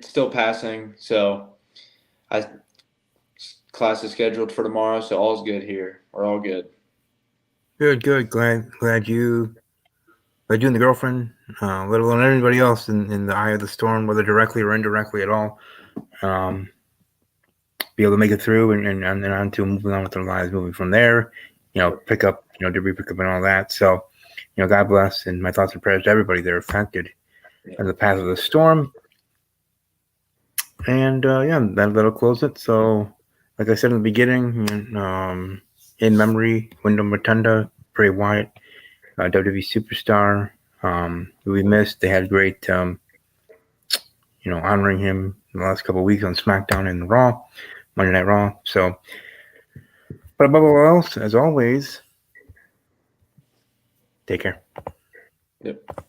still passing. So class is scheduled for tomorrow, so all's good here. We're all good. Good. Glad you and the girlfriend, let alone everybody else in the eye of the storm, whether directly or indirectly at all, be able to make it through and on to moving on with their lives, moving from there, pick up, debris pickup and all that. So, God bless, and my thoughts and prayers to everybody there affected in the path of the storm. And that'll close it. So, like I said in the beginning, in memory, Wyndham Rotunda, Bray Wyatt, WWE superstar, who we missed. They had great, honoring him in the last couple of weeks on SmackDown and Raw, Monday Night Raw. So, but above all else, as always, take care. Yep.